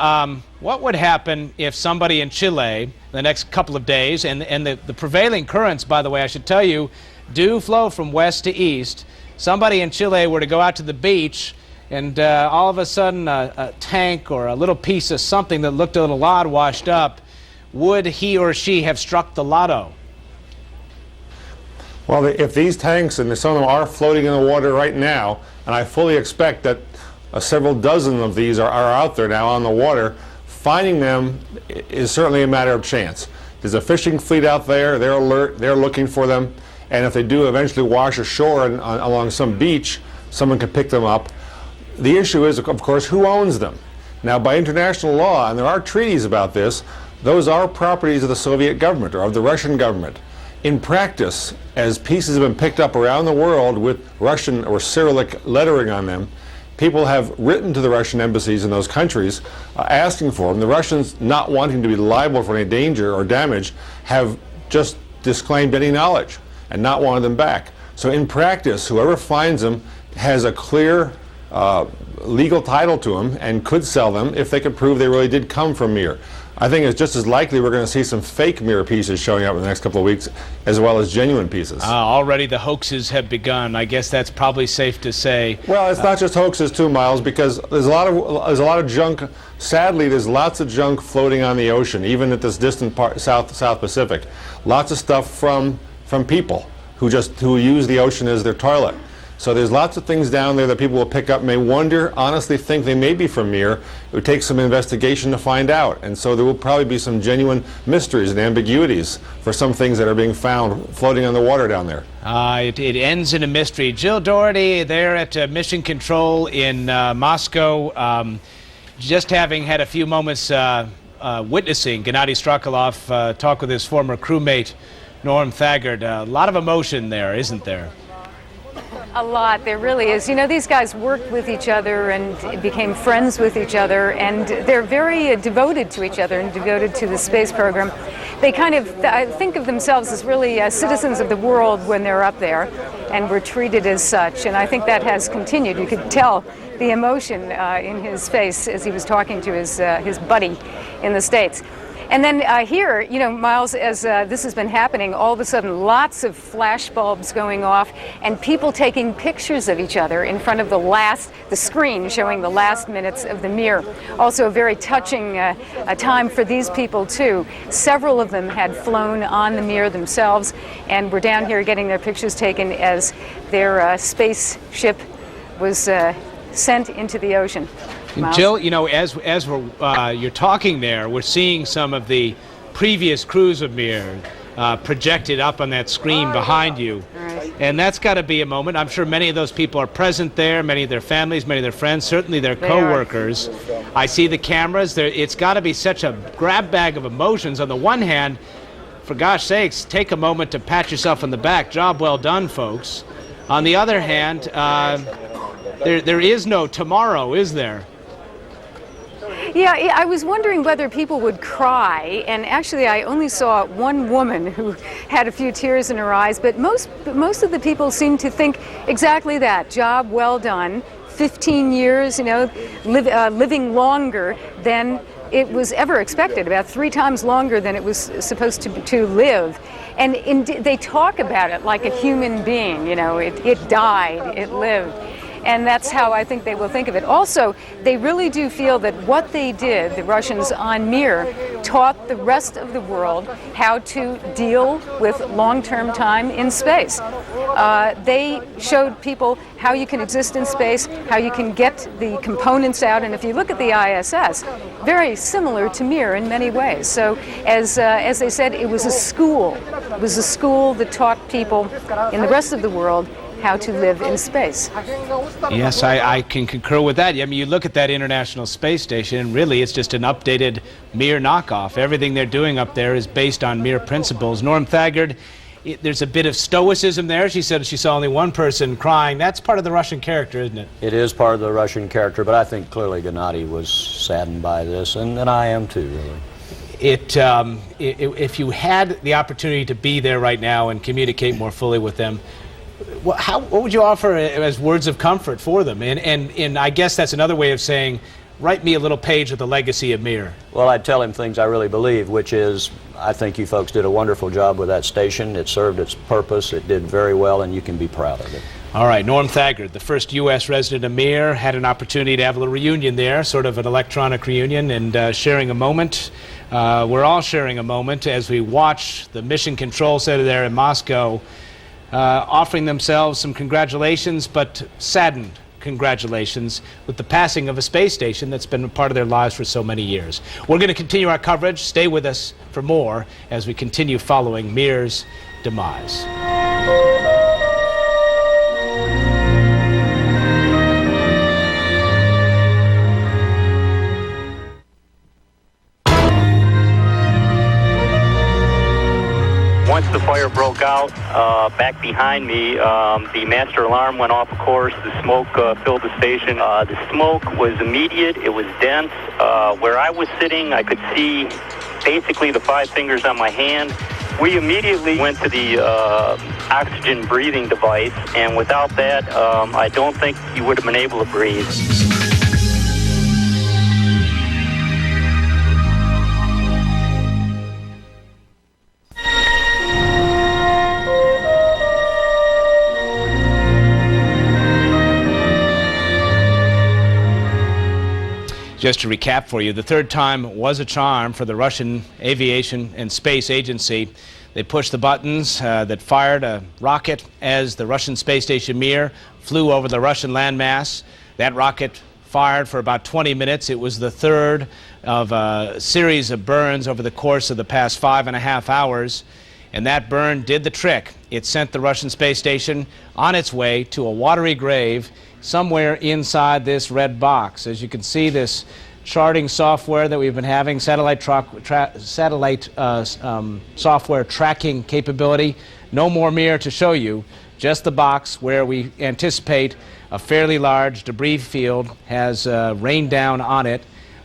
what would happen if somebody in Chile the next couple of days, and the prevailing currents, by the way, I should tell you, do flow from west to east. Somebody in Chile were to go out to the beach and all of a sudden a tank or a little piece of something that looked a little odd washed up, would he or she have struck the lotto? Well, if these tanks, and some of them are floating in the water right now, and I fully expect that several dozen of these are out there now on the water, finding them is certainly a matter of chance. There's a fishing fleet out there, they're alert, they're looking for them, and if they do eventually wash ashore along some beach, someone can pick them up. The issue is, of course, who owns them? Now, by international law, and there are treaties about this, those are properties of the Soviet government or of the Russian government. In practice, as pieces have been picked up around the world with Russian or Cyrillic lettering on them, People have written to the Russian embassies in those countries asking for them. The Russians, not wanting to be liable for any danger or damage, have just disclaimed any knowledge and not wanted them back. So in practice, whoever finds them has a clear legal title to them and could sell them if they could prove they really did come from MIR. I think it's just as likely we're going to see some fake MIR pieces showing up in the next couple of weeks, as well as genuine pieces. Already the hoaxes have begun. I guess that's probably safe to say. Well, it's not just hoaxes too, Miles, because there's a lot of junk. Sadly, there's lots of junk floating on the ocean, even at this distant part, South Pacific. Lots of stuff from people who use the ocean as their toilet. So there's lots of things down there that people will pick up, may wonder, honestly think they may be from MIR. It would take some investigation to find out. And so there will probably be some genuine mysteries and ambiguities for some things that are being found floating on the water down there. It ends in a mystery. Jill Doherty there at Mission Control in Moscow, just having had a few moments witnessing Gennady Strakalov talk with his former crewmate, Norm Thagard. A lot of emotion there, isn't there? A lot, there really is. You know, these guys worked with each other and became friends with each other, and they're very devoted to each other and devoted to the space program. They kind of think of themselves as really citizens of the world when they're up there, and were treated as such, and I think that has continued. You could tell the emotion in his face as he was talking to his buddy in the States. And then here, you know, Miles, as this has been happening, all of a sudden lots of flash bulbs going off and people taking pictures of each other in front of the screen showing the last minutes of the MIR. Also a very touching time for these people too. Several of them had flown on the MIR themselves and were down here getting their pictures taken as their spaceship was sent into the ocean. Miles? Jill, you know, as you're talking there, we're seeing some of the previous crews of MIR projected up on that screen behind you. Right. And that's got to be a moment. I'm sure many of those people are present there, many of their families, many of their friends, certainly their co-workers. I see the cameras. It's got to be such a grab bag of emotions. On the one hand, for gosh sakes, take a moment to pat yourself on the back. Job well done, folks. On the other hand, there is no tomorrow, is there? Yeah, I was wondering whether people would cry, and actually I only saw one woman who had a few tears in her eyes, but most of the people seemed to think exactly that. Job well done. 15 years, you know, living longer than it was ever expected, about 3 times longer than it was supposed to live. And they talk about it like a human being, you know, it died, it lived. And that's how I think they will think of it. Also, they really do feel that what they did, the Russians on MIR, taught the rest of the world how to deal with long-term time in space. They showed people how you can exist in space, how you can get the components out, and if you look at the ISS, very similar to MIR in many ways. So, as they said, it was a school. It was a school that taught people in the rest of the world how to live in space. Yes, I can concur with that. I mean, you look at that International Space Station, and really it's just an updated MIR knockoff. Everything they're doing up there is based on MIR principles. Norm Thagard, there's a bit of stoicism there. She said she saw only one person crying. That's part of the Russian character, isn't it? It is part of the Russian character, but I think clearly Gennady was saddened by this, and I am too, really. If you had the opportunity to be there right now and communicate more fully with them, what would you offer as words of comfort for them? And I guess that's another way of saying, write me a little page of the legacy of MIR. Well, I'd tell him things I really believe, which is, I think you folks did a wonderful job with that station. It served its purpose. It did very well, and you can be proud of it. All right, Norm Thagard, the first U.S. resident of MIR, had an opportunity to have a little reunion there, sort of an electronic reunion, and sharing a moment. We're all sharing a moment as we watch the Mission Control Center there in Moscow offering themselves some congratulations, but saddened congratulations with the passing of a space station that's been a part of their lives for so many years. We're going to continue our coverage. Stay with us for more as we continue following MIR's demise. once the fire broke out, back behind me, the master alarm went off, of course. The smoke filled the station. The smoke was immediate. It was dense. Where I was sitting, I could see basically the 5 fingers on my hand. We immediately went to the oxygen breathing device, and without that, I don't think you would have been able to breathe. Just to recap for you, the third time was a charm for the Russian Aviation and Space Agency. They pushed the buttons that fired a rocket as the Russian space station Mir flew over the Russian landmass. That rocket fired for about 20 minutes. It was the third of a series of burns over the course of the past 5.5 hours. And that burn did the trick. It sent the Russian space station on its way to a watery grave somewhere inside this red box. As you can see, this charting software that we've been having, satellite software tracking capability, no more Mir to show you, just the box where we anticipate a fairly large debris field has rained down on it,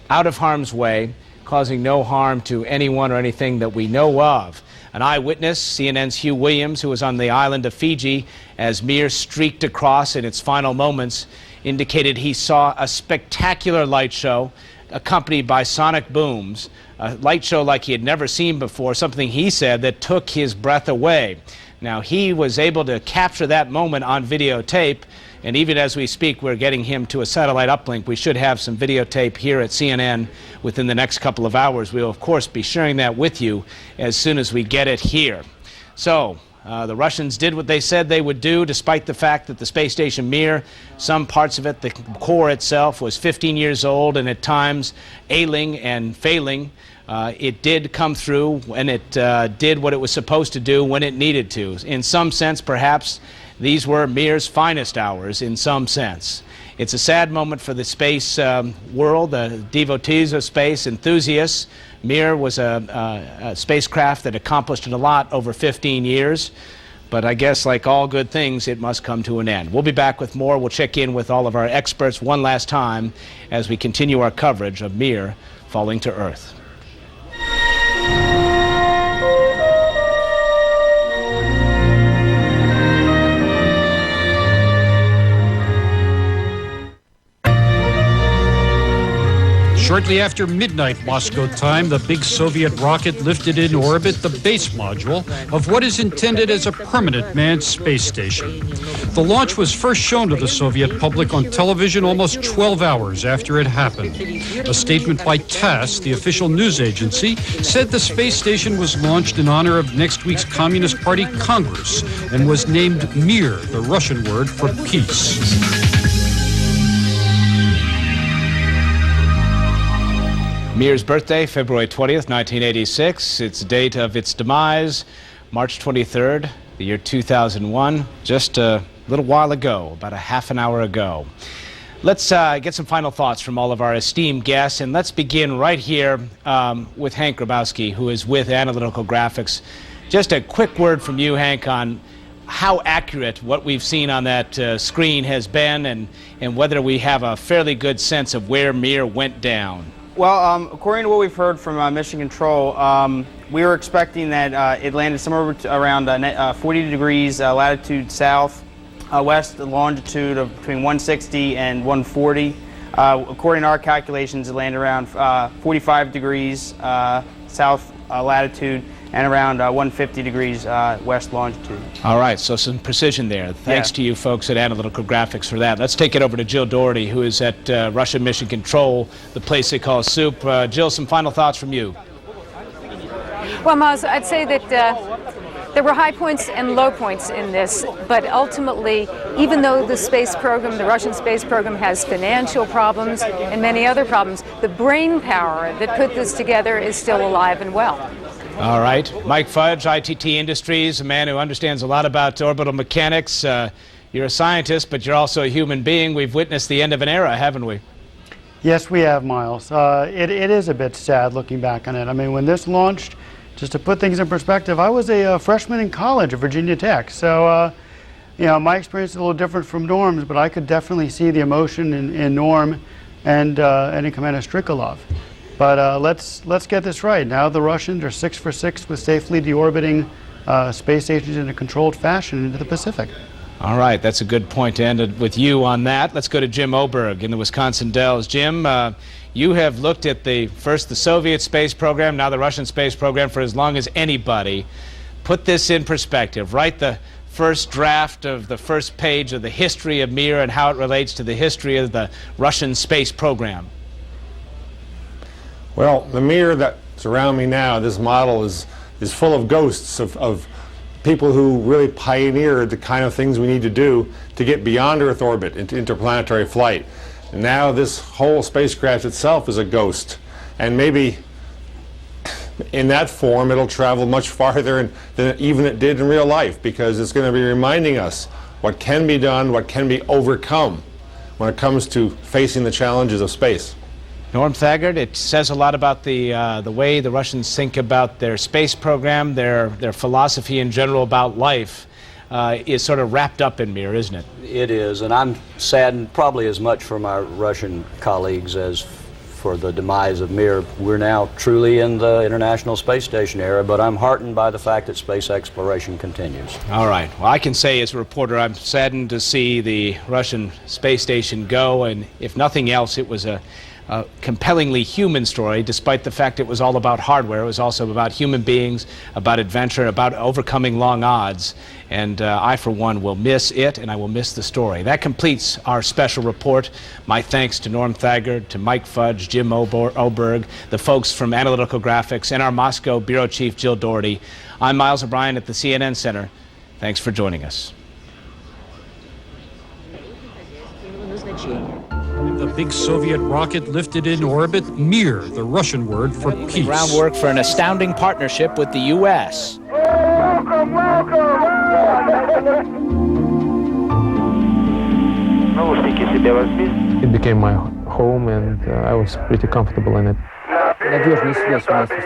out of harm's way, causing no harm to anyone or anything that we know of. An eyewitness, CNN's Hugh Williams, who was on the island of Fiji as Mir streaked across in its final moments, indicated he saw a spectacular light show accompanied by sonic booms, a light show like he had never seen before, something he said that took his breath away. Now, he was able to capture that moment on videotape, and even as we speak, we're getting him to a satellite uplink. We should have some videotape here at CNN within the next couple of hours. We'll, of course, be sharing that with you as soon as we get it here. So, the Russians did what they said they would do, despite the fact that the space station Mir, some parts of it, the core itself, was 15 years old and at times ailing and failing. It did come through, and it did what it was supposed to do when it needed to. In some sense, perhaps, these were Mir's finest hours in some sense. It's a sad moment for the space world, the devotees of space, enthusiasts. Mir was a spacecraft that accomplished a lot over 15 years. But I guess like all good things, it must come to an end. We'll be back with more. We'll check in with all of our experts one last time as we continue our coverage of Mir falling to Earth. Shortly after midnight Moscow time, the big Soviet rocket lifted in orbit the base module of what is intended as a permanent manned space station. The launch was first shown to the Soviet public on television almost 12 hours after it happened. A statement by TASS, the official news agency, said the space station was launched in honor of next week's Communist Party Congress and was named MIR, the Russian word for peace. Mir's birthday, February 20th, 1986. Its date of its demise, March 23rd, the year 2001, just a little while ago, about a half an hour ago. Let's get some final thoughts from all of our esteemed guests, and let's begin right here with Hank Grabowski, who is with Analytical Graphics. Just a quick word from you, Hank, on how accurate what we've seen on that screen has been, and whether we have a fairly good sense of where Mir went down. Well, according to what we've heard from Mission Control, we were expecting that it landed somewhere around 40 degrees latitude south, west longitude of between 160 and 140. According to our calculations, it landed around 45 degrees south latitude and around 150 degrees west longitude. All right, so some precision there. Thanks to you folks at Analytical Graphics for that. Let's take it over to Jill Doherty, who is at Russian Mission Control, the place they call Soup. Jill, some final thoughts from you. Well, Miles, I'd say that there were high points and low points in this, but ultimately, even though the space program, the Russian space program, has financial problems and many other problems, the brain power that put this together is still alive and well. All right. Mike Fudge, ITT Industries, a man who understands a lot about orbital mechanics. You're a scientist, but you're also a human being. We've witnessed the end of an era, haven't we? Yes, we have, Miles. It is a bit sad looking back on it. I mean, when this launched, Just to put things in perspective, I was a freshman in college at Virginia Tech, so you know, my experience is a little different from Norm's, but I could definitely see the emotion in Norm and in Commander Strikalov. But let's get this right. Now the Russians are 6 for 6 with safely deorbiting space stations in a controlled fashion into the Pacific. All right, that's a good point to end with you on that. Let's go to Jim Oberg in the Wisconsin Dells. Jim, you have looked at first the Soviet space program, now the Russian space program for as long as anybody. Put this in perspective. Write the first draft of the first page of the history of MIR and how it relates to the history of the Russian space program. Well, the MIR that's around me now, this model is full of ghosts of people who really pioneered the kind of things we need to do to get beyond Earth orbit into interplanetary flight. And now this whole spacecraft itself is a ghost. And maybe in that form it'll travel much farther than even it did in real life, because it's going to be reminding us what can be done, what can be overcome when it comes to facing the challenges of space. Norm Thagard, it says a lot about the way the Russians think about their space program, their philosophy in general about life is sort of wrapped up in MIR, isn't it? It is, and I'm saddened probably as much for my Russian colleagues as for the demise of MIR. We're now truly in the International Space Station era, but I'm heartened by the fact that space exploration continues. All right. Well, I can say as a reporter, I'm saddened to see the Russian space station go, and if nothing else, it was a compellingly human story, despite the fact it was all about hardware. It was also about human beings, about adventure, about overcoming long odds. And I, for one, will miss it, and I will miss the story. That completes our special report. My thanks to Norm Thagard, to Mike Fudge, Jim Oberg, the folks from Analytical Graphics, and our Moscow Bureau Chief, Jill Doherty. I'm Miles O'Brien at the CNN Center. Thanks for joining us. The big Soviet rocket lifted in orbit, MIR, the Russian word for peace. Groundwork for an astounding partnership with the U.S. Welcome, welcome! It became my home, and I was pretty comfortable in it.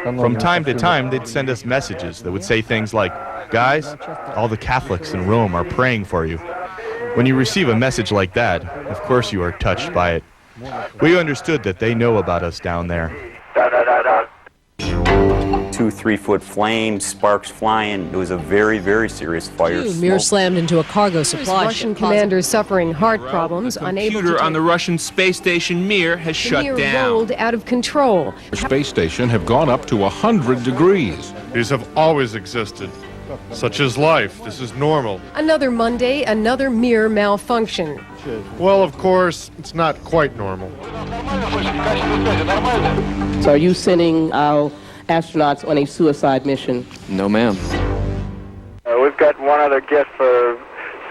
From time to time, they'd send us messages that would say things like, "Guys, all the Catholics in Rome are praying for you." When you receive a message like that, of course you are touched by it. We understood that they know about us down there. 2-3 foot flames, sparks flying. It was a very, very serious fire. MIR slammed into a cargo supply Russian ship. Commanders suffering heart problems, unable to. The computer on the Russian space station MIR has shut down. MIR rolled out of control. The space station have gone up to 100 degrees. These have always existed. Such is life. This is normal. Another Monday, another MIR malfunction. Well, of course, it's not quite normal. So are you sending our astronauts on a suicide mission? No, ma'am. We've got one other gift for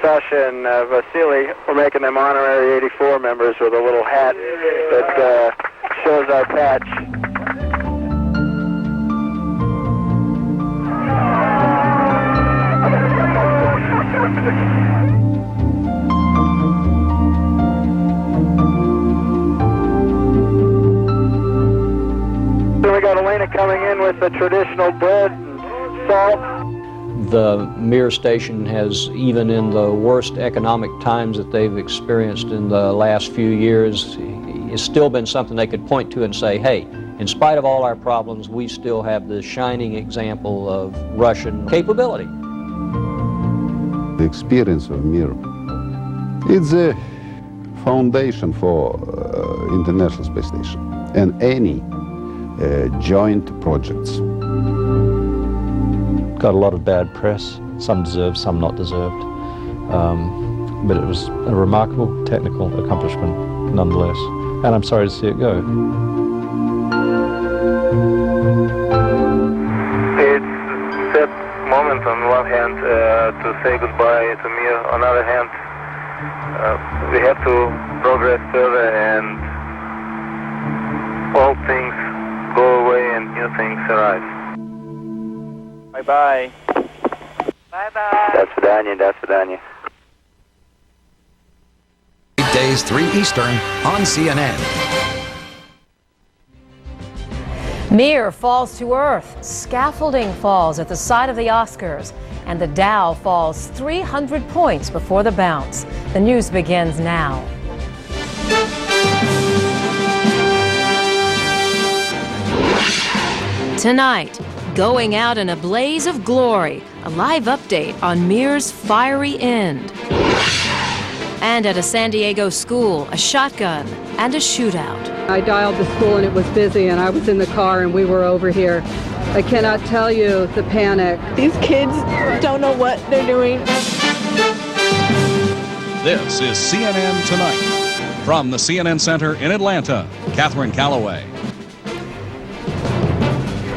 Sasha and Vasily. We're making them honorary 84 members with a little hat that shows our patch. So we got Elena coming in with the traditional bread and salt. The MIR station has, even in the worst economic times that they've experienced in the last few years, it's still been something they could point to and say, hey, in spite of all our problems, we still have the shining example of Russian capability. The experience of MIR, it's a foundation for International Space Station and any joint projects. Got a lot of bad press, some deserved, some not deserved, but it was a remarkable technical accomplishment nonetheless, and I'm sorry to see it go. Moment on one hand to say goodbye to MIR, on the other hand we have to progress further and old things go away and new things arise. Bye-bye. Bye-bye. До свидания, до свидания. Weekdays 3 Eastern on CNN. MIR falls to earth, scaffolding falls at the site of the Oscars, and the Dow falls 300 points before the bounce. The news begins now. Tonight, going out in a blaze of glory, a live update on MIR's fiery end. And at a San Diego school, a shotgun and a shootout. I dialed the school and it was busy, and I was in the car and we were over here. I cannot tell you the panic. These kids don't know what they're doing. This is CNN Tonight. From the CNN Center in Atlanta, Catherine Calloway.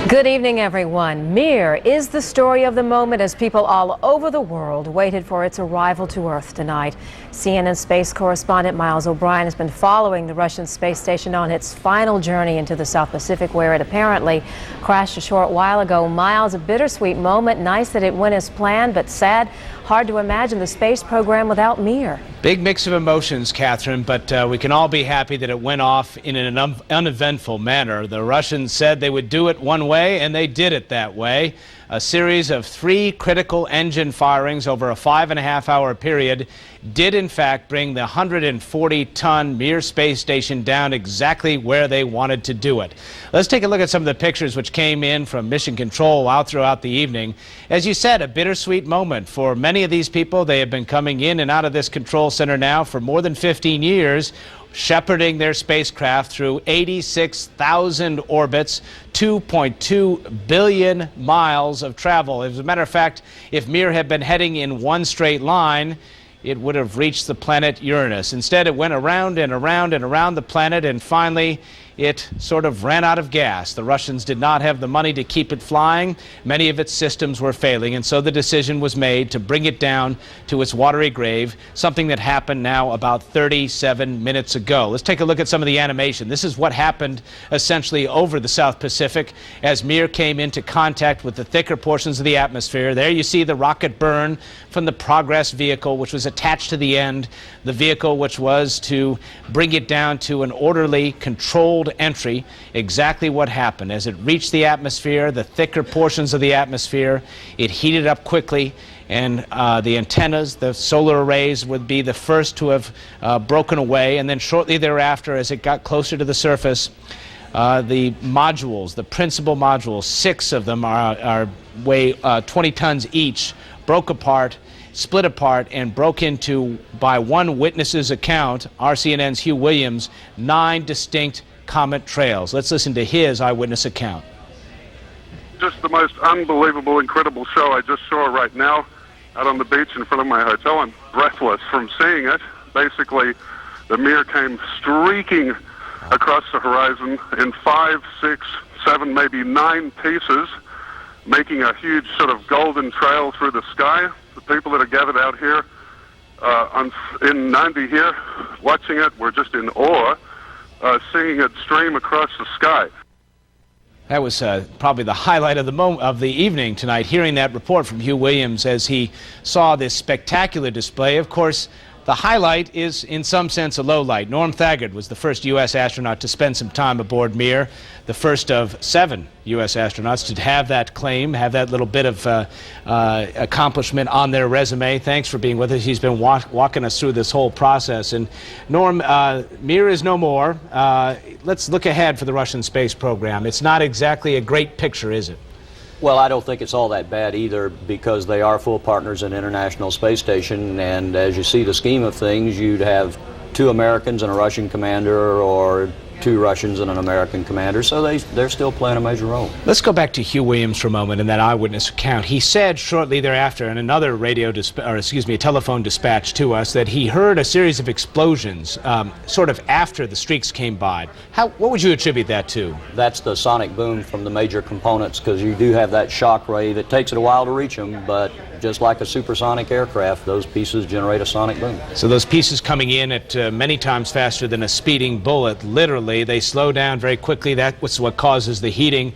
Good evening, everyone. MIR is the story of the moment as people all over the world waited for its arrival to Earth tonight. CNN space correspondent Miles O'Brien has been following the Russian space station on its final journey into the South Pacific, where it apparently crashed a short while ago. Miles, a bittersweet moment. Nice that it went as planned, but sad. Hard to imagine the space program without MIR. Big mix of emotions, Catherine, but we can all be happy that it went off in an uneventful manner. The Russians said they would do it one way, and they did it that way. A series of 3 critical engine firings over a 5.5-hour period did in fact bring the 140-ton MIR space station down exactly where they wanted to do it. Let's take a look at some of the pictures which came in from Mission Control out throughout the evening. As you said, a bittersweet moment for many of these people. They have been coming in and out of this control center now for more than 15 years, shepherding their spacecraft through 86,000 orbits, 2.2 billion miles of travel. As a matter of fact, if MIR had been heading in one straight line, it would have reached the planet Uranus. Instead, it went around and around and around the planet, and finally it sort of ran out of gas. The Russians did not have the money to keep it flying. Many of its systems were failing, and so the decision was made to bring it down to its watery grave, something that happened now about 37 minutes ago. Let's take a look at some of the animation. This is what happened essentially over the South Pacific as MIR came into contact with the thicker portions of the atmosphere. There you see the rocket burn from the Progress vehicle, which was attached to the end, the vehicle which was to bring it down to an orderly, controlled entry. Exactly what happened. As it reached the atmosphere, the thicker portions of the atmosphere, it heated up quickly, and the antennas, the solar arrays, would be the first to have broken away, and then shortly thereafter, as it got closer to the surface, the modules, the principal modules, 6 of them weigh 20 tons each, broke apart, split apart, and broke into, by one witness's account, RCNN's Hugh Williams, 9 distinct comet trails. Let's listen to his eyewitness account. Just the most unbelievable, incredible show I just saw right now out on the beach in front of my hotel. I'm breathless from seeing it. Basically, the MIR came streaking across the horizon in 5, 6, 7, maybe 9 pieces, making a huge sort of golden trail through the sky. The people that are gathered out here in Nandi here, watching it, were just in awe, seeing it stream across the sky. That was probably the highlight of the evening tonight, hearing that report from Hugh Williams as he saw this spectacular display. Of course, the highlight is, in some sense, a low light. Norm Thagard was the first U.S. astronaut to spend some time aboard MIR, the first of 7 U.S. astronauts to have that claim, have that little bit of accomplishment on their resume. Thanks for being with us. He's been walking us through this whole process. And Norm, MIR is no more. Let's look ahead for the Russian space program. It's not exactly a great picture, is it? Well, I don't think it's all that bad either, because they are full partners in International Space Station, and as you see the scheme of things, you'd have 2 Americans and a Russian commander, or 2 Russians and an American commander, so they're still playing a major role. Let's go back to Hugh Williams for a moment in that eyewitness account. He said shortly thereafter in another a telephone dispatch to us that he heard a series of explosions sort of after the streaks came by. What would you attribute that to? That's the sonic boom from the major components, because you do have that shock ray that takes it a while to reach them, but just like a supersonic aircraft, those pieces generate a sonic boom. So those pieces coming in at many times faster than a speeding bullet, literally, they slow down very quickly. That was what causes the heating.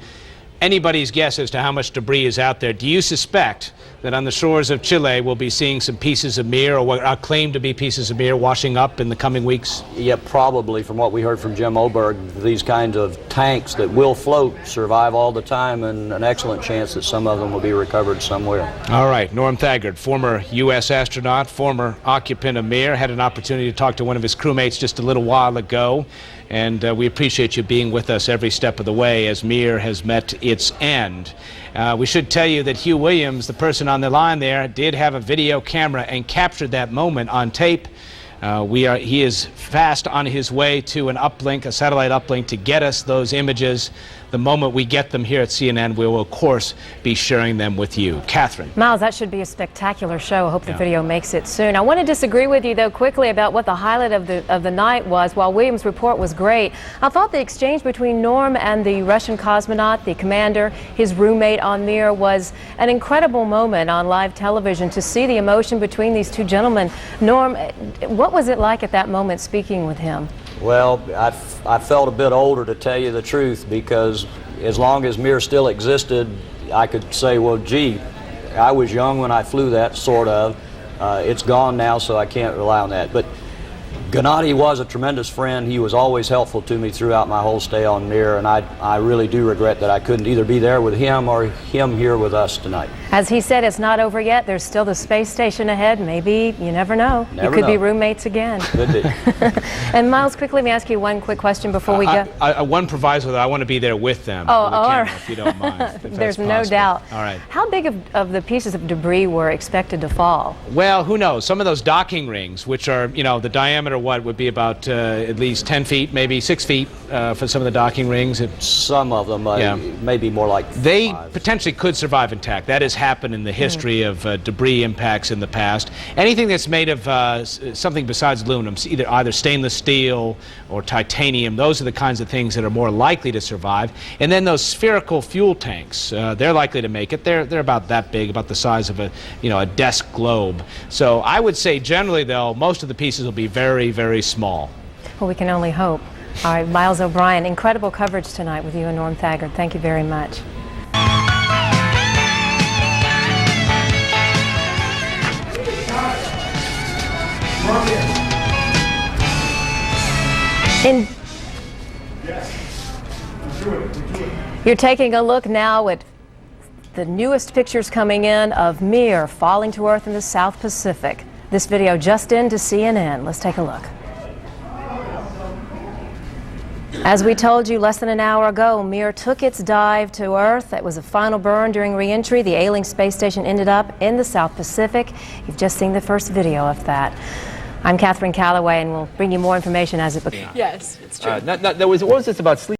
anybody's guess as to how much debris is out there. Do you suspect that on the shores of Chile we'll be seeing some pieces of MIR, or what are claimed to be pieces of MIR, washing up in the coming weeks? Yeah, probably. From what we heard from Jim Oberg, these kinds of tanks that will float survive all the time, and an excellent chance that some of them will be recovered somewhere. All right, Norm Thagard, former U.S. astronaut, former occupant of MIR, had an opportunity to talk to one of his crewmates just a little while ago, and we appreciate you being with us every step of the way as MIR has met its end. We should tell you that Hugh Williams, the person on the line there, did have a video camera and captured that moment on tape. He is fast on his way to an uplink, a satellite uplink, to get us those images. The moment we get them here at CNN, we will, of course, be sharing them with you. Catherine. Miles, that should be a spectacular show. I hope the video makes it soon. I want to disagree with you, though, quickly about what the highlight of the night was. While Williams' report was great, I thought the exchange between Norm and the Russian cosmonaut, the commander, his roommate on MIR, was an incredible moment on live television to see the emotion between these two gentlemen. Norm, what was it like at that moment speaking with him? Well, I felt a bit older, to tell you the truth, because as long as MIR still existed, I could say, well, gee, I was young when I flew that, sort of. It's gone now, so I can't rely on that. But Gennady was a tremendous friend. He was always helpful to me throughout my whole stay on MIR, and I really do regret that I couldn't either be there with him or him here with us tonight. As he said, it's not over yet. There's still the space station ahead. Maybe, you never know. You could be roommates again. Could be. And Miles, quickly, let me ask you one quick question before we go. One proviso that I want to be there with them. Oh, on the all camera, right. if you don't mind. There's no doubt. All right. How big of the pieces of debris were expected to fall? Well, who knows? Some of those docking rings, which are, the diameter, would be about at least 10 feet, maybe 6 feet for some of the docking rings. Some of them, maybe more like 5. They potentially could survive intact. That has happened in the history of debris impacts in the past. Anything that's made of something besides aluminum, either stainless steel or titanium, those are the kinds of things that are more likely to survive. And then those spherical fuel tanks, they're likely to make it. They're about that big, about the size of a desk globe. So I would say generally, though, most of the pieces will be very, very small. Well, we can only hope. All right, Miles O'Brien, incredible coverage tonight with you and Norm Thagard. Thank you very much. You're taking a look now at the newest pictures coming in of MIR falling to Earth in the South Pacific. This video just into CNN. Let's take a look. As we told you less than an hour ago, MIR took its dive to Earth. That was a final burn during reentry. The ailing space station ended up in the South Pacific. You've just seen the first video of that. I'm Catherine Calloway, and we'll bring you more information as it becomes. Yes, it's true. What was this about sleep?